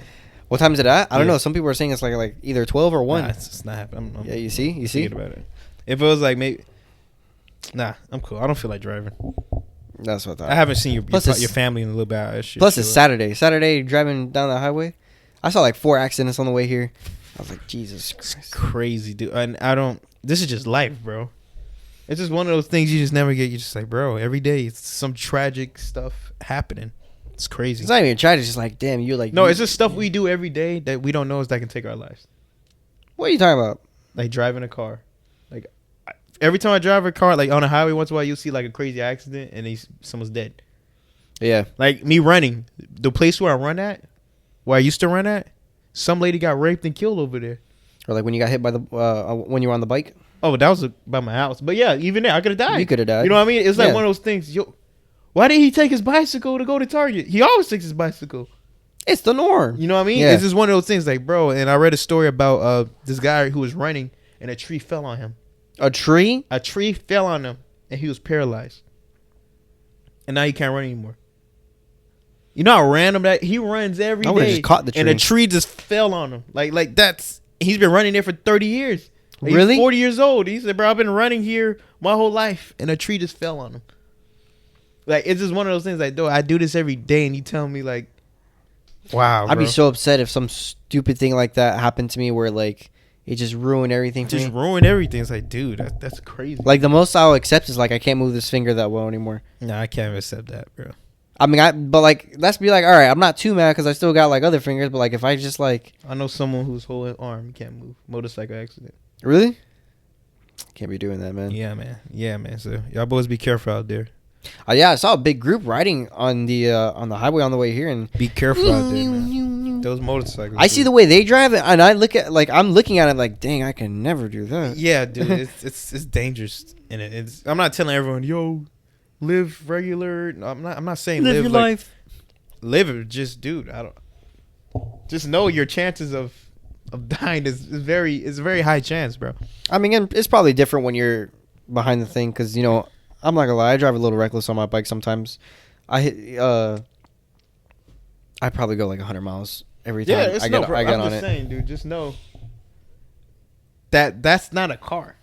Speaker 2: What time is it at? I don't
Speaker 1: Yeah.
Speaker 2: know. Some people are saying it's like either 12 or 1.
Speaker 1: Nah, it's just not happening.
Speaker 2: Yeah, you see?
Speaker 1: Thinking about it. If it was like maybe, nah, I'm cool. I don't feel like driving.
Speaker 2: That's what
Speaker 1: I haven't seen
Speaker 2: Plus it's-
Speaker 1: your family in a little bit. That shit,
Speaker 2: Plus, it's Saturday. Saturday, driving down the highway. I saw like 4 accidents on the way here. I was like, Jesus Christ.
Speaker 1: Crazy, dude. And I don't. This is just life, bro. It's just one of those things you just never get. You're just like, bro, every day it's some tragic stuff happening. It's crazy.
Speaker 2: It's not even tragic. It's just like, damn, you're like.
Speaker 1: No, it's just stuff we do every day that we don't know is that can take our lives.
Speaker 2: What are you talking about?
Speaker 1: Like driving a car. Like every time I drive a car, like on a highway, once in a while you'll see like a crazy accident and someone's dead.
Speaker 2: Yeah.
Speaker 1: Like me running, the place where I run at, where I used to run at, some lady got raped and killed over there.
Speaker 2: Or like when you got hit by the when you were on the bike.
Speaker 1: Oh, that was by my house. But yeah, even there, I could have died.
Speaker 2: You could have died.
Speaker 1: You know what I mean? It's like
Speaker 2: Yeah.
Speaker 1: one of those things. Yo, why did he take his bicycle to go to Target? He always takes his bicycle.
Speaker 2: It's the norm.
Speaker 1: You know what I mean?
Speaker 2: Yeah.
Speaker 1: It's just one of those things, like, bro. And I read a story about this guy who was running and a tree fell on him.
Speaker 2: A tree?
Speaker 1: A tree fell on him and he was paralyzed. And now he can't run anymore. You know how random that he runs every
Speaker 2: I would've
Speaker 1: day.
Speaker 2: just caught the
Speaker 1: And a
Speaker 2: tree.
Speaker 1: tree just fell on him. Like that's he's been running there for 30 years. Like,
Speaker 2: Really?
Speaker 1: He's 40 years old. He said, bro, I've been running here my whole life and a tree just fell on him. Like it's just one of those things like, though, I do this every day and you tell me like, wow,
Speaker 2: I'd be
Speaker 1: bro.
Speaker 2: so upset if some stupid thing like that happened to me where like it just ruined everything for
Speaker 1: Just
Speaker 2: me.
Speaker 1: ruin everything. It's like, dude, that's crazy.
Speaker 2: Like the most I'll accept is like I can't move this finger that well anymore.
Speaker 1: Nah, I can't accept that, bro.
Speaker 2: I mean, but like let's be like, all right, I'm not too mad because I still got like other fingers. But like if I just like
Speaker 1: I know someone whose whole arm can't move. Motorcycle accident.
Speaker 2: really can't be doing that, man.
Speaker 1: Yeah, man. So y'all boys be careful out there.
Speaker 2: Yeah, I saw a big group riding on the highway on the way here, and
Speaker 1: Be careful out there, man. Those motorcycles.
Speaker 2: I see the way they drive it, and I look at like I'm looking at it like, dang, I can never do that.
Speaker 1: Yeah, dude, it's dangerous, and it's. I'm not telling everyone, yo, live regular. No, I'm not saying live
Speaker 2: your
Speaker 1: like,
Speaker 2: life.
Speaker 1: Live it, just dude. I don't. Just know your chances of dying is very high chance, bro.
Speaker 2: I mean, and it's probably different when you're behind the thing because you know I'm not gonna lie, I drive a little reckless on my bike sometimes. I probably go like 100 miles every time
Speaker 1: Yeah, it's
Speaker 2: I get
Speaker 1: bro,
Speaker 2: I get
Speaker 1: I'm
Speaker 2: on
Speaker 1: just
Speaker 2: it.
Speaker 1: saying, dude. Just know that that's not a car.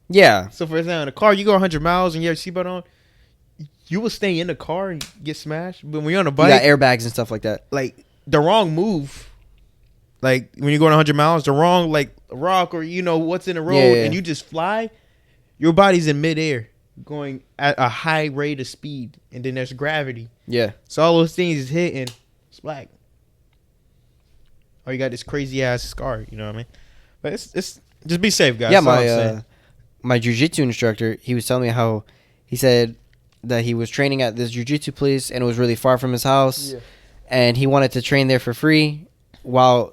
Speaker 2: Yeah,
Speaker 1: So for example, in a car, you go 100 miles and you have your seatbelt on, you will stay in the car and get smashed. But when you're on a
Speaker 2: you
Speaker 1: bike,
Speaker 2: got airbags and stuff like that.
Speaker 1: like the wrong move, like when you're going 100 miles, the wrong like rock or you know what's in the road,
Speaker 2: Yeah.
Speaker 1: and you just fly, your body's in midair, going at a high rate of speed, and then there's gravity.
Speaker 2: Yeah,
Speaker 1: So all those things is hitting, splat. Or you got this crazy ass scar, you know what I mean? But it's just be safe, guys.
Speaker 2: yeah.
Speaker 1: That's all I'm saying.
Speaker 2: My jujitsu instructor, he was telling me how he said that he was training at this jujitsu place and it was really far from his house, and he wanted to train there for free while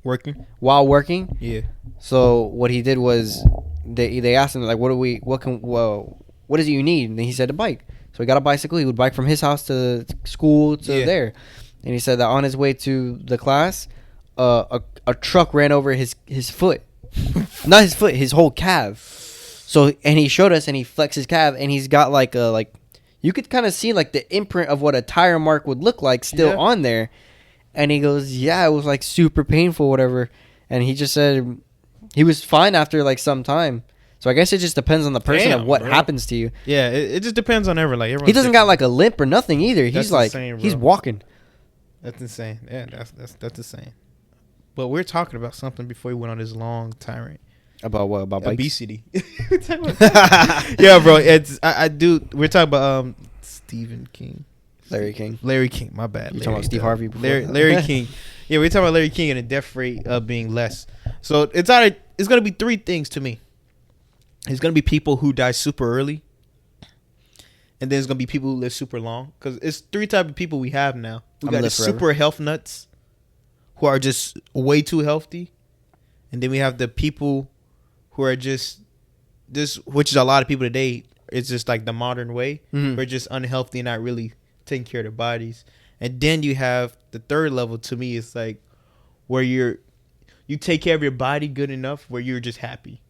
Speaker 1: Working.
Speaker 2: working.
Speaker 1: Yeah.
Speaker 2: So what he did was they asked him like, what is it you need? And he said a bike. So he got a bicycle. He would bike from his house to school to
Speaker 1: Yeah.
Speaker 2: there. And he said that on his way to the class, a truck ran over his foot. Not his foot, his whole calf. So and he showed us and he flexed his calf and he's got like you could kind of see like the imprint of what a tire mark would look like still
Speaker 1: Yeah.
Speaker 2: on there. And he goes, yeah, it was like super painful, whatever. And he just said he was fine after like some time. So I guess it just depends on the person
Speaker 1: Damn,
Speaker 2: of what
Speaker 1: bro.
Speaker 2: happens to you.
Speaker 1: Yeah, it just depends on everyone. Like everyone.
Speaker 2: He doesn't got like a limp or nothing either.
Speaker 1: That's
Speaker 2: He's like
Speaker 1: insane,
Speaker 2: he's
Speaker 1: bro.
Speaker 2: walking.
Speaker 1: That's insane. Yeah, that's insane. But we're talking about something before we went on this long tirade.
Speaker 2: About what? About bikes?
Speaker 1: Obesity. Yeah, bro. It's I do. We're talking about Stephen King.
Speaker 2: Larry King.
Speaker 1: Larry King. My bad.
Speaker 2: You talking about Steve
Speaker 1: Larry,
Speaker 2: Harvey before?
Speaker 1: Larry King. Yeah, we're talking about Larry King and the death rate being less. So it's gonna be three things to me. It's gonna be people who die super early, and then there's gonna be people who live super long. Because it's three type of people we have now. We
Speaker 2: I'm
Speaker 1: got
Speaker 2: gonna
Speaker 1: the
Speaker 2: live forever.
Speaker 1: super health nuts, who are just way too healthy, and then we have the people who are just this, which is a lot of people today. It's just like the modern way.
Speaker 2: Mhm.
Speaker 1: We're just unhealthy and not really taking care of their bodies. And then you have the third level. To me, it's like where you take care of your body good enough where you're just happy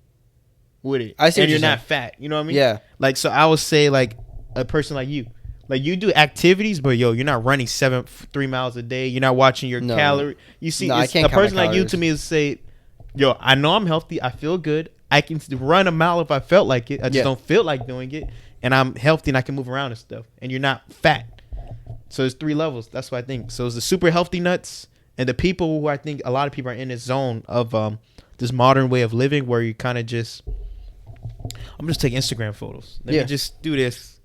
Speaker 1: with it.
Speaker 2: I see what
Speaker 1: and you're
Speaker 2: you're
Speaker 1: not
Speaker 2: saying.
Speaker 1: fat. You know what I mean?
Speaker 2: Yeah.
Speaker 1: Like, so I would say like a person like you. Like, you do activities, but yo, you're not running 3 miles a day. You're not watching your
Speaker 2: No.
Speaker 1: calorie. You see,
Speaker 2: No, I
Speaker 1: it's,
Speaker 2: can't
Speaker 1: a
Speaker 2: count my
Speaker 1: person like you
Speaker 2: calories.
Speaker 1: to me is say, yo, I know I'm healthy. I feel good. I can run a mile if I felt like it. I just
Speaker 2: Yeah.
Speaker 1: don't feel like doing it. And I'm healthy and I can move around and stuff. And you're not fat. So there's 3 levels. That's what I think. So it's the super healthy nuts and the people who I think a lot of people are in this zone of this modern way of living where you kind of just, I'm just taking Instagram photos. Let
Speaker 2: Yeah.
Speaker 1: me just do this.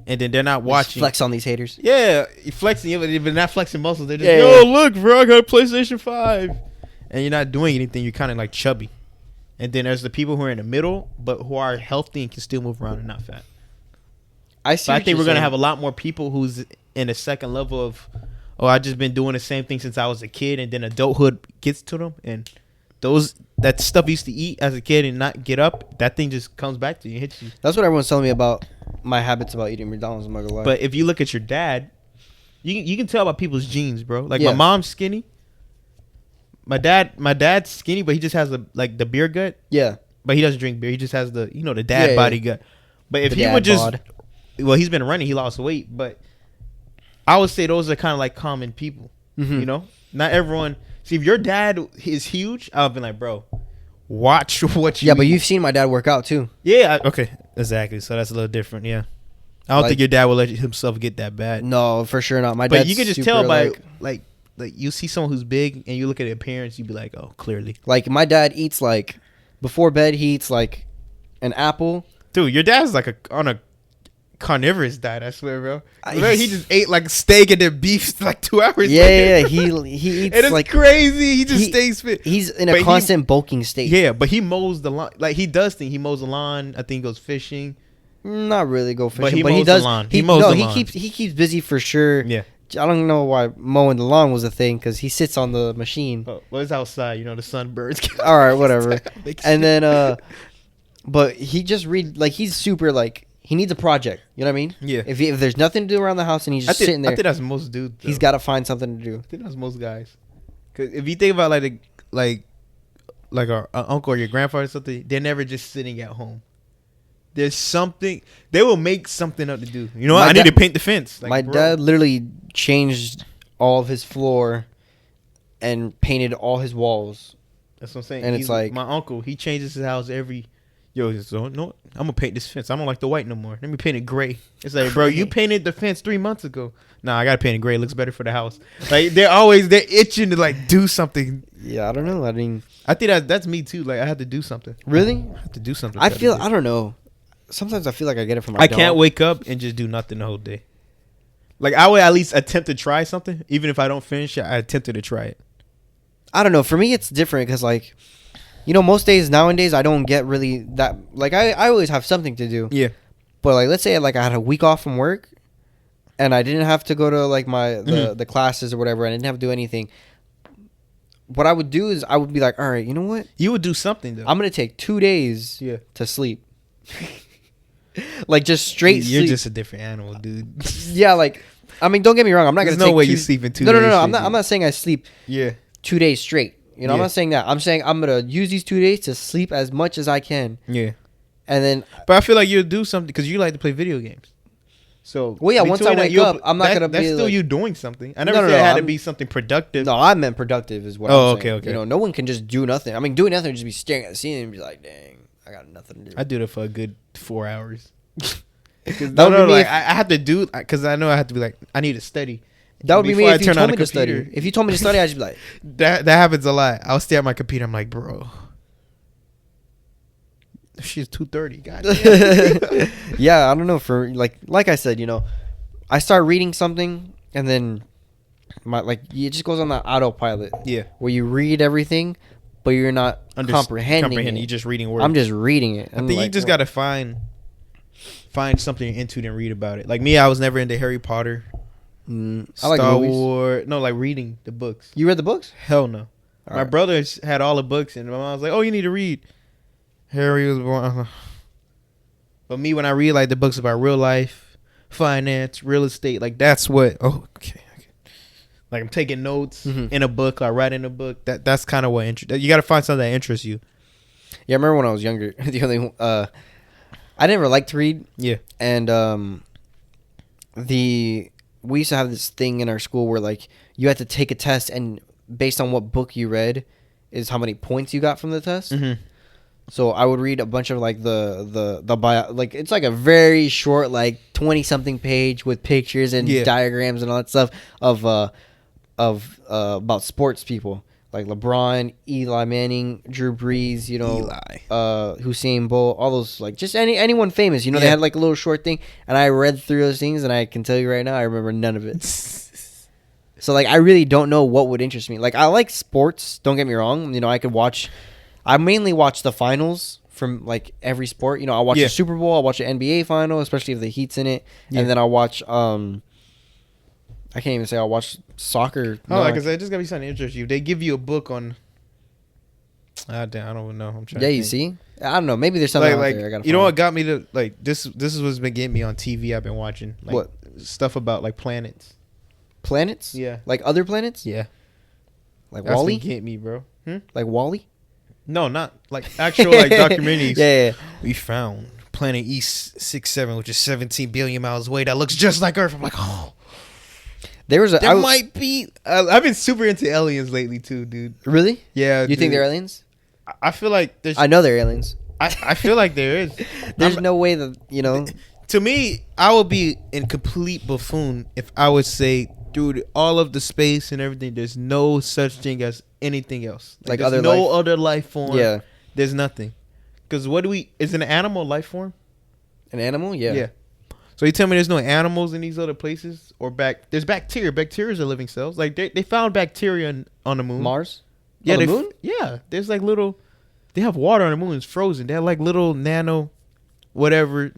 Speaker 1: And then they're not
Speaker 2: Just
Speaker 1: watching.
Speaker 2: flex on these haters.
Speaker 1: Yeah, you flexing, but they're not flexing muscles. They're just,
Speaker 2: Yeah,
Speaker 1: yo,
Speaker 2: yeah.
Speaker 1: look, bro, I got a PlayStation 5. And you're not doing anything. You're kind of like chubby. And then there's the people who are in the middle, but who are healthy and can still move around and not fat.
Speaker 2: I see.
Speaker 1: So I
Speaker 2: what
Speaker 1: think
Speaker 2: you're
Speaker 1: we're going to
Speaker 2: saying.
Speaker 1: have a lot more people who's in the second level of, oh, I just been doing the same thing since I was a kid. And then adulthood gets to them. And that stuff you used to eat as a kid and not get up, that thing just comes back to you and hits you.
Speaker 2: That's what everyone's telling me about my habits about eating McDonald's. I'm not gonna lie.
Speaker 1: But if you look at your dad, you can tell by people's genes, bro. Like,
Speaker 2: Yeah.
Speaker 1: my mom's skinny. My dad's skinny, but he just has the beer gut.
Speaker 2: yeah,
Speaker 1: But he doesn't drink beer. He just has the dad
Speaker 2: Yeah,
Speaker 1: body
Speaker 2: yeah.
Speaker 1: gut. But if
Speaker 2: The
Speaker 1: he
Speaker 2: dad
Speaker 1: would just,
Speaker 2: bod.
Speaker 1: well, he's been running. He lost weight, but I would say those are kind of like common people.
Speaker 2: Mhm.
Speaker 1: You know, not everyone. See, if your dad is huge, I would be like, bro, watch what you.
Speaker 2: yeah. But
Speaker 1: eat.
Speaker 2: you've seen my dad work out too.
Speaker 1: Yeah. Okay. Exactly. So that's a little different. Yeah. I don't
Speaker 2: Like-
Speaker 1: think your dad will let himself get that bad.
Speaker 2: No, for sure not. My
Speaker 1: But
Speaker 2: dad.
Speaker 1: you can just tell by like you see someone who's big and you look at the appearance, you'd be like, oh, clearly.
Speaker 2: like my dad eats like before bed. He eats like an apple.
Speaker 1: Dude, your dad's like on a carnivorous diet, I swear, bro.
Speaker 2: I-
Speaker 1: Remember, he just ate like steak and then beef like 2 hours
Speaker 2: Yeah,
Speaker 1: later.
Speaker 2: yeah. He eats
Speaker 1: And it's
Speaker 2: like
Speaker 1: crazy. He just
Speaker 2: he-
Speaker 1: stays fit.
Speaker 2: he's in
Speaker 1: But
Speaker 2: a
Speaker 1: he-
Speaker 2: constant bulking state.
Speaker 1: Yeah, but he mows the lawn. Like, he does things. He mows the lawn. I think he goes fishing.
Speaker 2: Not really go fishing,
Speaker 1: he
Speaker 2: but he
Speaker 1: mows the
Speaker 2: does.
Speaker 1: lawn. He mows the lawn.
Speaker 2: He keeps busy for sure.
Speaker 1: Yeah.
Speaker 2: I don't know why mowing the lawn was a thing because he sits on the machine.
Speaker 1: Well, it's outside. You know, the sunbirds.
Speaker 2: All right, whatever.
Speaker 1: Makes
Speaker 2: And
Speaker 1: sense.
Speaker 2: then but he just he's super like he needs a project. You know what I mean?
Speaker 1: Yeah.
Speaker 2: If there's nothing to do around the house and he's
Speaker 1: I
Speaker 2: just sitting
Speaker 1: think,
Speaker 2: there,
Speaker 1: I think that's most dudes.
Speaker 2: he's
Speaker 1: though.
Speaker 2: got to find something to do.
Speaker 1: I think that's most guys. Because if you think about like our uncle or your grandfather or something, they're never just sitting at home. There's something they will make something up to do. You know what?
Speaker 2: My
Speaker 1: I need
Speaker 2: dad-
Speaker 1: to paint the fence. Like,
Speaker 2: My
Speaker 1: bro.
Speaker 2: dad literally changed all of his floor and painted all his walls.
Speaker 1: That's what I'm saying.
Speaker 2: and it's
Speaker 1: He's
Speaker 2: like-
Speaker 1: my uncle. He changes his house every. Yo, so no, I'm gonna paint this fence. I don't like the white no more. Let me paint it gray. It's like, bro, you painted the fence 3 months ago. Nah, I gotta paint it gray. It looks better for the house. Like, they're itching to like do something.
Speaker 2: Yeah, I don't know. I mean,
Speaker 1: I think that's me too. Like, I have to do something.
Speaker 2: really?
Speaker 1: I have to do something.
Speaker 2: I don't know. Sometimes I feel like I get it from my
Speaker 1: I
Speaker 2: dog.
Speaker 1: can't wake up and just do nothing the whole day. Like, I would at least attempt to try something, even if I don't finish it. I attempted to try it.
Speaker 2: I don't know. For me, it's different because, like, you know, most days nowadays I don't get really that. Like, I always have something to do.
Speaker 1: Yeah,
Speaker 2: But like, let's say like I had a week off from work, and I didn't have to go to like
Speaker 1: Mhm.
Speaker 2: the classes or whatever. And I didn't have to do anything. What I would do is I would be like, all right, you know what?
Speaker 1: you would do something though.
Speaker 2: I'm gonna take 2 days
Speaker 1: yeah,
Speaker 2: to sleep. Like just straight
Speaker 1: You're
Speaker 2: sleep.
Speaker 1: just a different animal, dude.
Speaker 2: Yeah, like I mean, don't get me wrong. I'm not
Speaker 1: There's
Speaker 2: gonna
Speaker 1: no
Speaker 2: take
Speaker 1: way
Speaker 2: two-
Speaker 1: you sleep in 2
Speaker 2: No,
Speaker 1: days.
Speaker 2: no, no. I'm
Speaker 1: straight,
Speaker 2: not. I'm
Speaker 1: dude.
Speaker 2: not saying I sleep
Speaker 1: Yeah,
Speaker 2: 2 days straight. You know, I'm
Speaker 1: Yeah.
Speaker 2: not saying that. I'm saying I'm gonna use these 2 days to sleep as much as I can,
Speaker 1: yeah.
Speaker 2: and then
Speaker 1: But I feel like you'll do something because you like to play video games. So,
Speaker 2: Well, yeah, once I
Speaker 1: between that,
Speaker 2: wake
Speaker 1: you'll-
Speaker 2: up, I'm not gonna
Speaker 1: That's
Speaker 2: be
Speaker 1: still
Speaker 2: like-
Speaker 1: you doing something. I never
Speaker 2: No, no,
Speaker 1: said
Speaker 2: no,
Speaker 1: it had to
Speaker 2: I'm-
Speaker 1: be something productive.
Speaker 2: no, I meant productive is what.
Speaker 1: Oh,
Speaker 2: I'm saying.
Speaker 1: okay, okay.
Speaker 2: You know, no one can just do nothing. I mean, doing nothing would just be staring at the ceiling and be like, "Dang, I got nothing to do."
Speaker 1: I do that for a good 4 hours.
Speaker 2: That would be me
Speaker 1: like,
Speaker 2: if-
Speaker 1: I have to do because I know I have to be like I need to study.
Speaker 2: That would be me
Speaker 1: Before I
Speaker 2: if you
Speaker 1: turn on
Speaker 2: told me
Speaker 1: the
Speaker 2: to study.
Speaker 1: computer.
Speaker 2: If you told me to study, I'd just be like,
Speaker 1: That happens a lot. I'll stare at my computer. I'm like, bro, she's 2:30. God damn.
Speaker 2: yeah, I don't know. For like I said, you know, I start reading something and then it just goes on that autopilot
Speaker 1: Yeah,
Speaker 2: where you read everything, but you're not comprehending.
Speaker 1: You're
Speaker 2: it.
Speaker 1: just reading words.
Speaker 2: I'm just reading it.
Speaker 1: I think you just gotta find find something you're into and read about it. Like me, I was never into Harry Potter,
Speaker 2: I like
Speaker 1: Star
Speaker 2: movies.
Speaker 1: Wars. No, like reading the books.
Speaker 2: You read the books?
Speaker 1: Hell no.
Speaker 2: All
Speaker 1: My
Speaker 2: right.
Speaker 1: brothers had all the books, and my mom was like, "Oh, you need to read." Harry was born. But me, when I read like the books about real life, finance, real estate, like that's what. Oh, okay. Like I'm taking notes in a book, like writing a book. That's kind of what you got to find something that interests you.
Speaker 2: Yeah, I remember when I was younger. The only I never liked to read,
Speaker 1: Yeah.
Speaker 2: and we used to have this thing in our school where like you had to take a test, and based on what book you read, is how many points you got from the test.
Speaker 1: Mm-hmm.
Speaker 2: So I would read a bunch of like the bio, like it's like a very short, like 20 something page with pictures and
Speaker 1: Yeah.
Speaker 2: diagrams and all that stuff of about sports people like LeBron, Eli Manning, Drew Brees, you know, Usain Bolt, all those like just anyone famous. You know, they
Speaker 1: Yeah.
Speaker 2: had like a little short thing, and I read through those things, and I can tell you right now, I remember none of it. So like I really don't know what would interest me. Like I like sports, don't get me wrong. You know, I mainly watch the finals from like every sport. You know, I'll watch
Speaker 1: Yeah.
Speaker 2: the Super Bowl, I'll watch the NBA final, especially if the Heat's in it.
Speaker 1: Yeah.
Speaker 2: And then I'll watch I can't even say I'll watch soccer.
Speaker 1: Oh,
Speaker 2: No,
Speaker 1: like I said, just gotta be something that interests you. They give you a book on. Damn, I don't even know. I'm trying.
Speaker 2: yeah,
Speaker 1: to
Speaker 2: you
Speaker 1: think.
Speaker 2: see? I don't know. Maybe there's something
Speaker 1: Like,
Speaker 2: out there. I gotta
Speaker 1: you know
Speaker 2: find.
Speaker 1: what got me to like this? This is what's been getting me on TV. I've been watching like
Speaker 2: What?
Speaker 1: stuff about like planets.
Speaker 2: Planets?
Speaker 1: Yeah.
Speaker 2: Like other planets?
Speaker 1: Yeah.
Speaker 2: Like
Speaker 1: That's
Speaker 2: Wally?
Speaker 1: been getting me, bro.
Speaker 2: Like Wally?
Speaker 1: No, not like actual like documentaries.
Speaker 2: Yeah.
Speaker 1: We found planet E67, which is 17 billion miles away. That looks just like Earth. I'm like, oh,
Speaker 2: There was a.
Speaker 1: there might be. I've been super into aliens lately too, dude.
Speaker 2: Really?
Speaker 1: Yeah.
Speaker 2: You think
Speaker 1: dude.
Speaker 2: they're aliens?
Speaker 1: I feel like there's.
Speaker 2: I know they're aliens.
Speaker 1: I feel like there is.
Speaker 2: There's no way that, you know.
Speaker 1: To me, I would be in complete buffoon if I would say, dude, all of the space and everything, there's no such thing as anything else.
Speaker 2: Like
Speaker 1: there's
Speaker 2: other
Speaker 1: no
Speaker 2: life?
Speaker 1: other life form.
Speaker 2: Yeah.
Speaker 1: There's nothing. Because is an animal life form?
Speaker 2: An animal? Yeah.
Speaker 1: So you tell me there's no animals in these other places? Or there's bacteria. Bacteria are living cells. Like they found bacteria on the moon.
Speaker 2: Mars?
Speaker 1: Yeah,
Speaker 2: On the
Speaker 1: they
Speaker 2: moon?
Speaker 1: Yeah. There's like little, they have water on the moon. It's frozen. They have like little nano, whatever.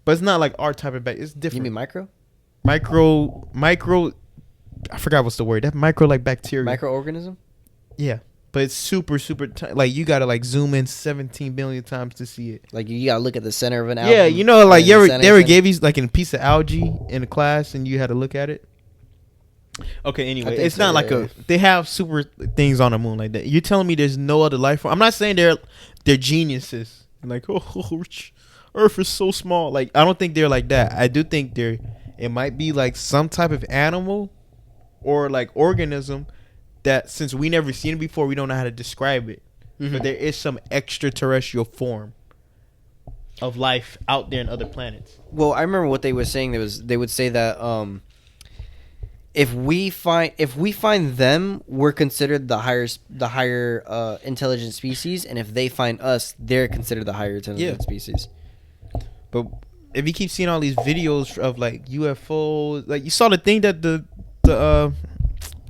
Speaker 1: But it's not like our type of bacteria. It's different.
Speaker 2: You mean micro?
Speaker 1: Micro. I forgot what's the word. That micro like bacteria.
Speaker 2: Microorganism?
Speaker 1: Yeah, but it's super like you gotta like zoom in 17 billion times to see it.
Speaker 2: Like you gotta look at the center of an album.
Speaker 1: Yeah, you know, like
Speaker 2: and the
Speaker 1: they ever
Speaker 2: center.
Speaker 1: gave you like a piece of algae in a class and you had to look at it. Okay, anyway,
Speaker 2: think
Speaker 1: it's
Speaker 2: so,
Speaker 1: not like
Speaker 2: yeah.
Speaker 1: they have super things on the moon like that. You're telling me there's no other life form? I'm not saying they're geniuses. Like, oh, Earth is so small. Like, I don't think they're like that. I do think it might be like some type of animal or like organism that since we never seen it before, we don't know how to describe it.
Speaker 2: Mhm.
Speaker 1: But there is some extraterrestrial form of life out there in other planets.
Speaker 2: Well, I remember what they were saying. They would say that if we find them, we're considered the higher intelligent species, and if they find us, they're considered the higher intelligent species.
Speaker 1: But if you keep seeing all these videos of like UFOs, like you saw the thing that the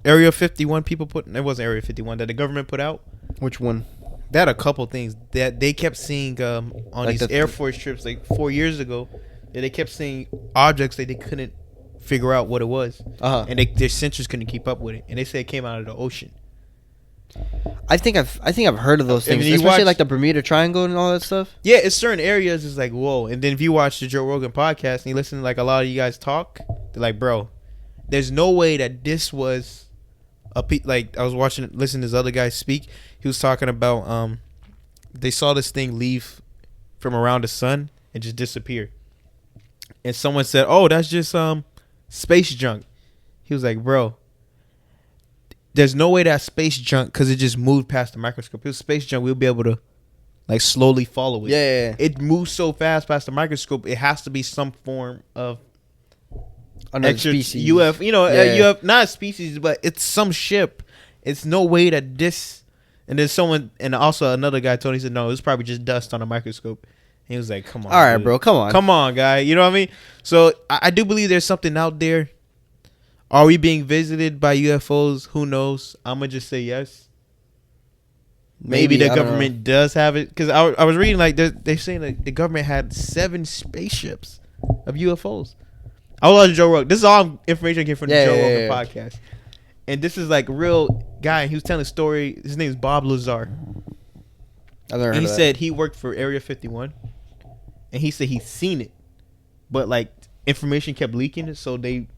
Speaker 1: Area 51 people it wasn't Area 51 that the government put out.
Speaker 2: Which one?
Speaker 1: They had a couple things that they kept seeing on
Speaker 2: Like
Speaker 1: these Air Force trips like 4 years ago. That they kept seeing objects that they couldn't figure out what it was,
Speaker 2: Uh-huh.
Speaker 1: and their sensors couldn't keep up with it, and they said it came out of the ocean.
Speaker 2: I think I've heard of those
Speaker 1: And
Speaker 2: things,
Speaker 1: you
Speaker 2: especially
Speaker 1: watch-
Speaker 2: like the Bermuda Triangle and all that stuff.
Speaker 1: Yeah, it's certain areas. It's like whoa, and then if you watch the Joe Rogan podcast and you listen to like a lot of you guys talk, they're like, bro, there's no way that this was like I was listening to this other guy speak. He was talking about they saw this thing leave from around the sun and just disappear, and someone said, oh, that's just space junk. He was like, bro, there's no way that space junk, because it just moved past the microscope. If it was space junk, we'll be able to like slowly follow it.
Speaker 2: Yeah.
Speaker 1: It moves so fast past the microscope. It has to be some form of
Speaker 2: Another
Speaker 1: extra
Speaker 2: species.
Speaker 1: UF. You know,
Speaker 2: Yeah.
Speaker 1: UF, not a species, but it's some ship. It's no way that this. And then someone, and also another guy told me, he said, no, it's probably just dust on a microscope. And he was like, come on.
Speaker 2: All right,
Speaker 1: dude.
Speaker 2: bro. Come on.
Speaker 1: Come on, guy. You know what I mean? So I do believe there's something out there. Are we being visited by UFOs? Who knows? I'm going to just say yes. Maybe the
Speaker 2: I don't know.
Speaker 1: government does have it, because I was reading like they're saying that the government had 7 spaceships of UFOs. I was watching Joe Rogan. This is all information I get from the Joe Rogan podcast, and this is like a real guy. He was telling a story. His name is Bob Lazar.
Speaker 2: I've never heard
Speaker 1: And he
Speaker 2: of that.
Speaker 1: said he worked for Area 51, and he said he's seen it, but like information kept leaking, so they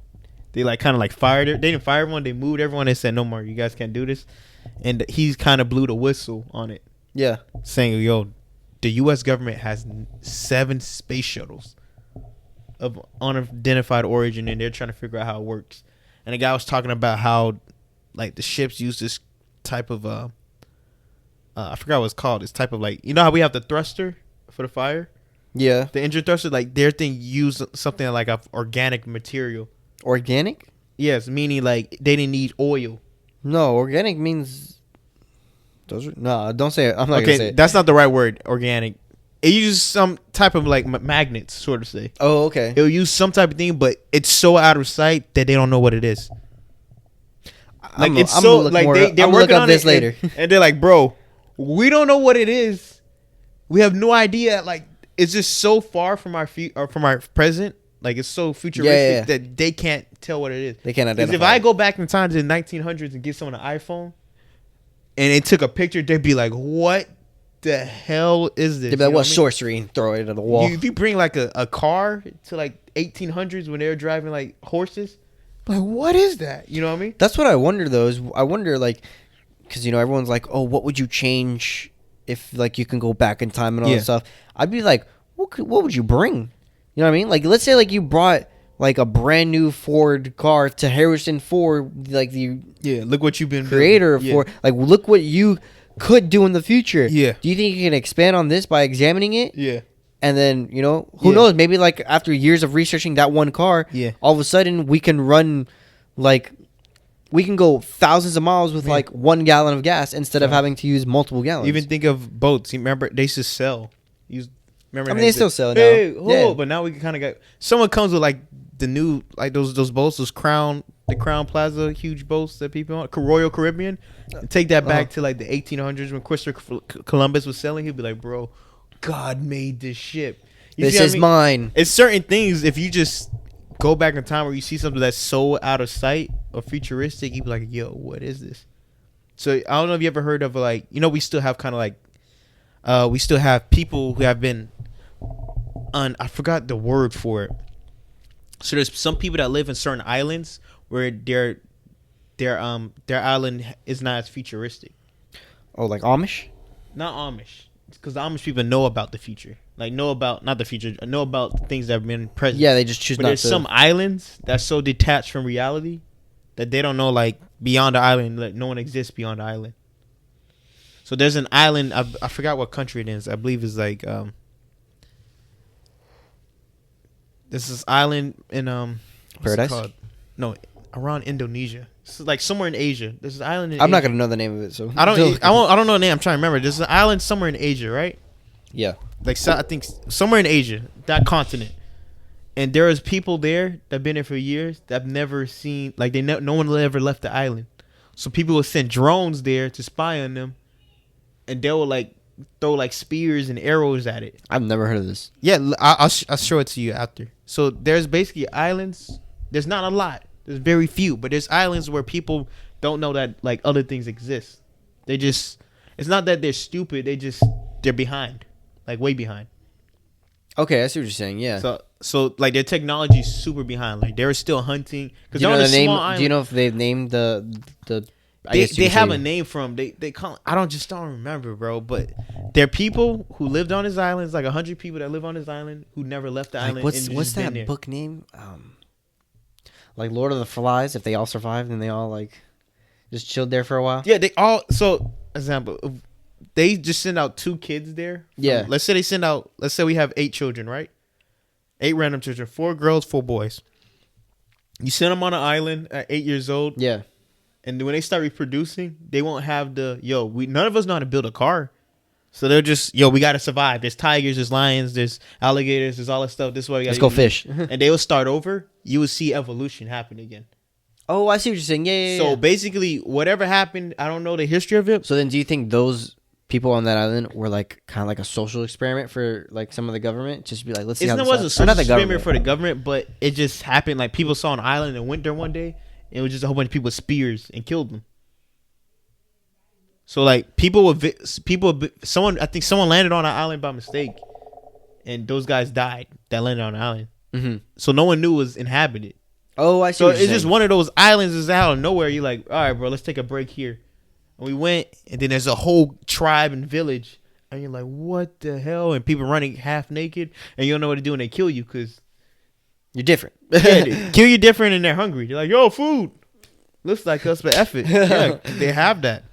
Speaker 1: like kind of like fired it. They didn't fire everyone. They moved everyone. They said no more. You guys can't do this. And he's kind of blew the whistle on it,
Speaker 2: Yeah.
Speaker 1: saying, "Yo, the U.S. government has 7 space shuttles of unidentified origin, and they're trying to figure out how it works." And the guy was talking about how, like, the ships use this type of I forgot what it's called. This type of, like, you know how we have the thruster for the fire,
Speaker 2: Yeah.
Speaker 1: the engine thruster. Like, their thing use something like a organic material.
Speaker 2: Organic?
Speaker 1: Yes, meaning like they didn't need oil.
Speaker 2: No, organic means. No, don't say it. I'm not gonna say
Speaker 1: Okay,
Speaker 2: it.
Speaker 1: that's not the right word. Organic. It uses some type of like magnets, sort of say.
Speaker 2: Oh, okay.
Speaker 1: It'll use some type of thing, but it's so out of sight that they don't know what it is. Like it's so like they're working on
Speaker 2: this
Speaker 1: it
Speaker 2: later.
Speaker 1: and they're like, bro, we don't know what it is. We have no idea. Like it's just so far from our from our present. Like it's so futuristic that they can't tell what it is.
Speaker 2: They can't identify.
Speaker 1: If I go back in time to the 1900s and give someone an iPhone, and it took a picture, they'd be like, "What the hell is this?"
Speaker 2: They'd be like, "What sorcery?" And throw it at the wall.
Speaker 1: If you bring like a car to like 1800s when they were driving like horses, like what is that? You know what I mean?
Speaker 2: That's what I wonder though. Is I wonder like, because everyone's like, "Oh, what would you change if like you can go back in time and all that stuff?" I'd be like, what would you bring? You know what I mean? Like, let's say like you brought like a brand new Ford car to Harrison Ford, like the
Speaker 1: Look what you've been
Speaker 2: creator of
Speaker 1: building.
Speaker 2: Ford. Like, look what you could do in the future.
Speaker 1: Yeah.
Speaker 2: Do you think you can expand on this by examining it?
Speaker 1: Yeah.
Speaker 2: And then, who knows? Maybe like after years of researching that one car, all of a sudden we can run like we can go thousands of miles with like 1 gallon of gas instead of having to use multiple gallons.
Speaker 1: Even think of boats. You remember they used to sell. Remember
Speaker 2: they still sell now.
Speaker 1: Hey,
Speaker 2: Yeah.
Speaker 1: But now we kind of got someone comes with like the new like those boats, the Crown Plaza huge boats that people on Royal Caribbean. And take that back to like the 1800s when Christopher Columbus was selling. He'd be like, "Bro, God made this ship.
Speaker 2: This is mine."
Speaker 1: It's certain things. If you just go back in time where you see something that's so out of sight or futuristic, you'd be like, "Yo, what is this?" So I don't know if you ever heard of like we still have kind of like we still have people who have been I forgot the word for it. So there's some people that live in certain islands where their island is not as futuristic.
Speaker 2: Oh, like Amish?
Speaker 1: Not Amish, because the Amish people know about the future. Like know about not the future, know about things that have been present.
Speaker 2: Yeah, they just choose
Speaker 1: but
Speaker 2: not
Speaker 1: there's
Speaker 2: to.
Speaker 1: some islands that's so detached from reality that they don't know like beyond the island. Like no one exists beyond the island. So there's an island. I forgot what country it is. I believe it's like This is island in what's
Speaker 2: Paradise?
Speaker 1: it called? No, around Indonesia. It's like somewhere in Asia. There's an island in
Speaker 2: I'm
Speaker 1: Asia.
Speaker 2: not gonna know the name of it, so
Speaker 1: I don't know the name. I'm trying to remember. There's an island somewhere in Asia, right?
Speaker 2: Yeah.
Speaker 1: Like I think somewhere in Asia, that continent. And there is people there that've been there for years that have never seen like no one ever left the island. So people will send drones there to spy on them, and they will like throw like spears and arrows at it.
Speaker 2: I've never heard of this.
Speaker 1: Yeah, I'll show it to you after. So there's basically islands. There's not a lot. There's very few, but there's islands where people don't know that like other things exist. They just it's not that they're stupid. They're behind, like way behind.
Speaker 2: Okay, I see what you're saying. Yeah.
Speaker 1: So like their technology is super behind. Like they're still hunting.
Speaker 2: Do you know the name? Do you know if they've named the?
Speaker 1: They have a name for them. They call. I don't remember, bro. But they're people who lived on this island. It's like 100 people that live on this island who never left the island.
Speaker 2: What's that book name? Like Lord of the Flies. If they all survived and they all like just chilled there for a while.
Speaker 1: Yeah, they all. So example, they just send out 2 kids there.
Speaker 2: Yeah.
Speaker 1: Let's say we have 8 children, right? 8 random children, 4 girls, 4 boys. You send them on an island at 8 years old.
Speaker 2: Yeah.
Speaker 1: And when they start reproducing, they won't have none of us know how to build a car. So they're just, we got to survive. There's tigers, there's lions, there's alligators, there's all that stuff. This is what we got to
Speaker 2: go fish.
Speaker 1: And they will start over. You will see evolution happen again.
Speaker 2: Oh, I see what you're saying. Yeah.
Speaker 1: So basically, whatever happened, I don't know the history of it.
Speaker 2: So then do you think those people on that island were like kind of like a social experiment for like some of the government, just to be like, let's see how
Speaker 1: It
Speaker 2: this
Speaker 1: wasn't a
Speaker 2: happens. Or
Speaker 1: social
Speaker 2: not the
Speaker 1: experiment
Speaker 2: government.
Speaker 1: for the government, but it just happened. Like people saw an island and went there one day, and it was just a whole bunch of people with spears and killed them. So like someone I think someone landed on an island by mistake, and those guys died that landed on the island.
Speaker 2: Mm-hmm.
Speaker 1: So no one knew it was inhabited.
Speaker 2: Oh, I see.
Speaker 1: So
Speaker 2: what you're
Speaker 1: it's just
Speaker 2: saying.
Speaker 1: one of those islands is out of nowhere. You're like, all right, bro, let's take a break here. And we went, and then there's a whole tribe and village, and you're like, what the hell? And people running half naked, and you don't know what to do, and they kill you because
Speaker 2: You're different.
Speaker 1: they kill you different, and they're hungry. They're like, yo, food looks like us, but F it. Yeah, they have that.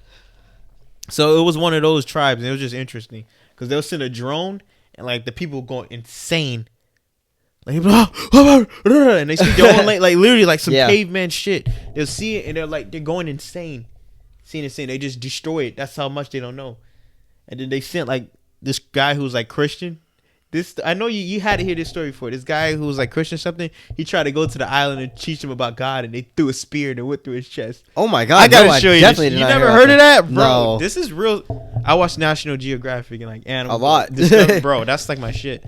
Speaker 1: So it was one of those tribes, and it was just interesting because they'll send a drone, and like the people going insane. Like, and they speak their own like literally like some
Speaker 2: Yeah.
Speaker 1: caveman shit. They'll see it and they're going insane. Seeing insane. They just destroy it. That's how much they don't know. And then they sent like this guy who was like Christian. This I know you had to hear this story before. This guy who was like Christian something, he tried to go to the island and teach them about God, and they threw a spear and it went through his chest.
Speaker 2: Oh my god!
Speaker 1: I gotta
Speaker 2: no,
Speaker 1: show you this.
Speaker 2: definitely
Speaker 1: You
Speaker 2: did not
Speaker 1: never
Speaker 2: hear
Speaker 1: heard of
Speaker 2: about
Speaker 1: that, bro?
Speaker 2: No.
Speaker 1: This is real. I watch National Geographic and like animal
Speaker 2: A lot.
Speaker 1: bro. That's like my shit.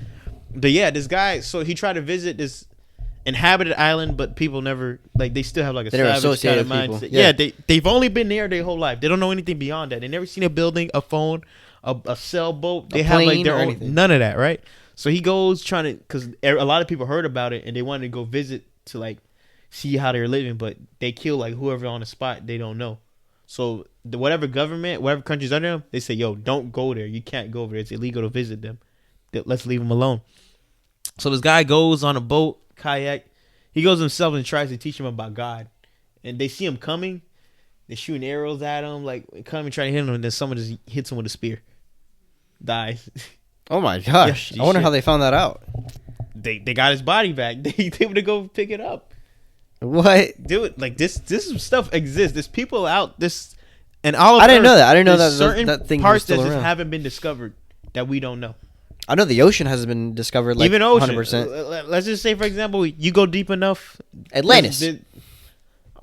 Speaker 1: But yeah, this guy. So he tried to visit this inhabited island, but people never like. They still have like a
Speaker 2: They never
Speaker 1: savage kind
Speaker 2: associate
Speaker 1: of
Speaker 2: with people.
Speaker 1: mindset. Yeah,
Speaker 2: Yeah.
Speaker 1: they've only been there their whole life. They don't know anything beyond that. They never seen a building, a phone, a sailboat. They have like
Speaker 2: plane
Speaker 1: their
Speaker 2: or
Speaker 1: own
Speaker 2: anything.
Speaker 1: none of that, right? So he goes trying to because a lot of people heard about it and they wanted to go visit to like see how they're living, but they kill like whoever on the spot they don't know. So whatever government, whatever countries under them, they say, "Yo, don't go there. You can't go over there. It's illegal to visit them. Let's leave them alone." So this guy goes on a boat, kayak. He goes himself and tries to teach them about God. And they see him coming. They're shooting arrows at him, like coming trying to hit him, and then someone just hits him with a spear. Dies.
Speaker 2: Oh my gosh!
Speaker 1: Yeah,
Speaker 2: I wonder
Speaker 1: shit.
Speaker 2: how they found that out.
Speaker 1: They got his body back. They able to go pick it up.
Speaker 2: What?
Speaker 1: Dude, like this stuff exists. There's people out this and all of
Speaker 2: I didn't
Speaker 1: Earth,
Speaker 2: know that. I didn't know
Speaker 1: there's
Speaker 2: that
Speaker 1: certain
Speaker 2: that thing was
Speaker 1: parts
Speaker 2: still
Speaker 1: that just
Speaker 2: around.
Speaker 1: haven't been discovered that we don't know.
Speaker 2: I know the ocean hasn't been discovered. Like
Speaker 1: Even ocean.
Speaker 2: 100%.
Speaker 1: Let's just say, for example, you go deep enough.
Speaker 2: Atlantis.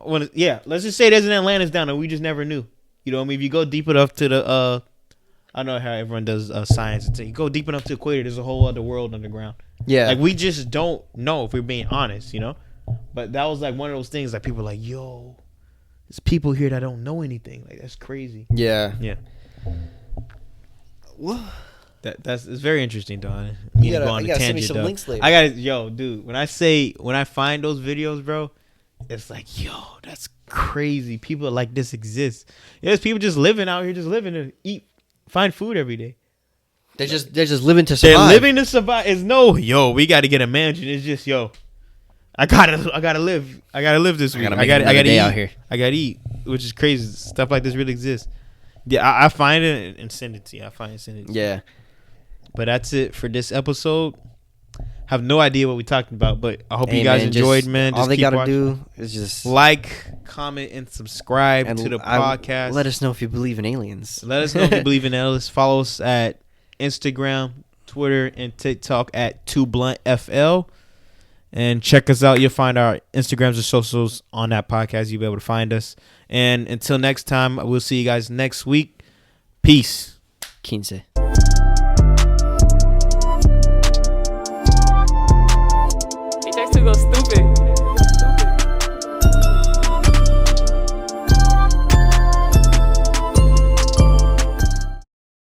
Speaker 1: Let's just say there's an Atlantis down there. We just never knew. You know what I mean? If you go deep enough to the I know how everyone does science. You go deep enough to the equator, there's a whole other world underground.
Speaker 2: Yeah.
Speaker 1: Like we just don't know if we're being honest, you know. But that was like one of those things that people are like, yo, there's people here that don't know anything. Like that's crazy.
Speaker 2: yeah.
Speaker 1: Yeah.
Speaker 2: What?
Speaker 1: That's it's very interesting, Don.
Speaker 2: You gotta send me some
Speaker 1: dog.
Speaker 2: links later.
Speaker 1: I gotta, yo, dude. When I find those videos, bro, it's like, yo, that's crazy. People like this exist. Yeah, there's people just living out here, just living to eat, find food every day.
Speaker 2: They're just living to survive.
Speaker 1: They're living to survive. It's no, yo, we got to get a mansion. It's just, yo, I gotta live. I gotta live this week. I gotta
Speaker 2: day
Speaker 1: eat
Speaker 2: out here.
Speaker 1: I gotta eat, which is crazy. Stuff like this really exists. Yeah, I find it and send it to you. I find it, send it to you.
Speaker 2: Yeah.
Speaker 1: But that's it for this episode. Have no idea what we talked about, but I hope
Speaker 2: Hey,
Speaker 1: you guys
Speaker 2: man,
Speaker 1: enjoyed,
Speaker 2: just-
Speaker 1: man.
Speaker 2: All
Speaker 1: Just
Speaker 2: they
Speaker 1: keep
Speaker 2: gotta
Speaker 1: watching.
Speaker 2: do is just
Speaker 1: Like, comment, and subscribe to the podcast.
Speaker 2: Let us know if you believe in aliens.
Speaker 1: Let us know if you believe in Ellis. Follow us at Instagram, Twitter, and TikTok at 2BluntFL. And check us out. You'll find our Instagrams and socials on that podcast. You'll be able to find us. And until next time, we'll see you guys next week. Peace.
Speaker 2: 15.
Speaker 3: Hey, Jackson go stupid.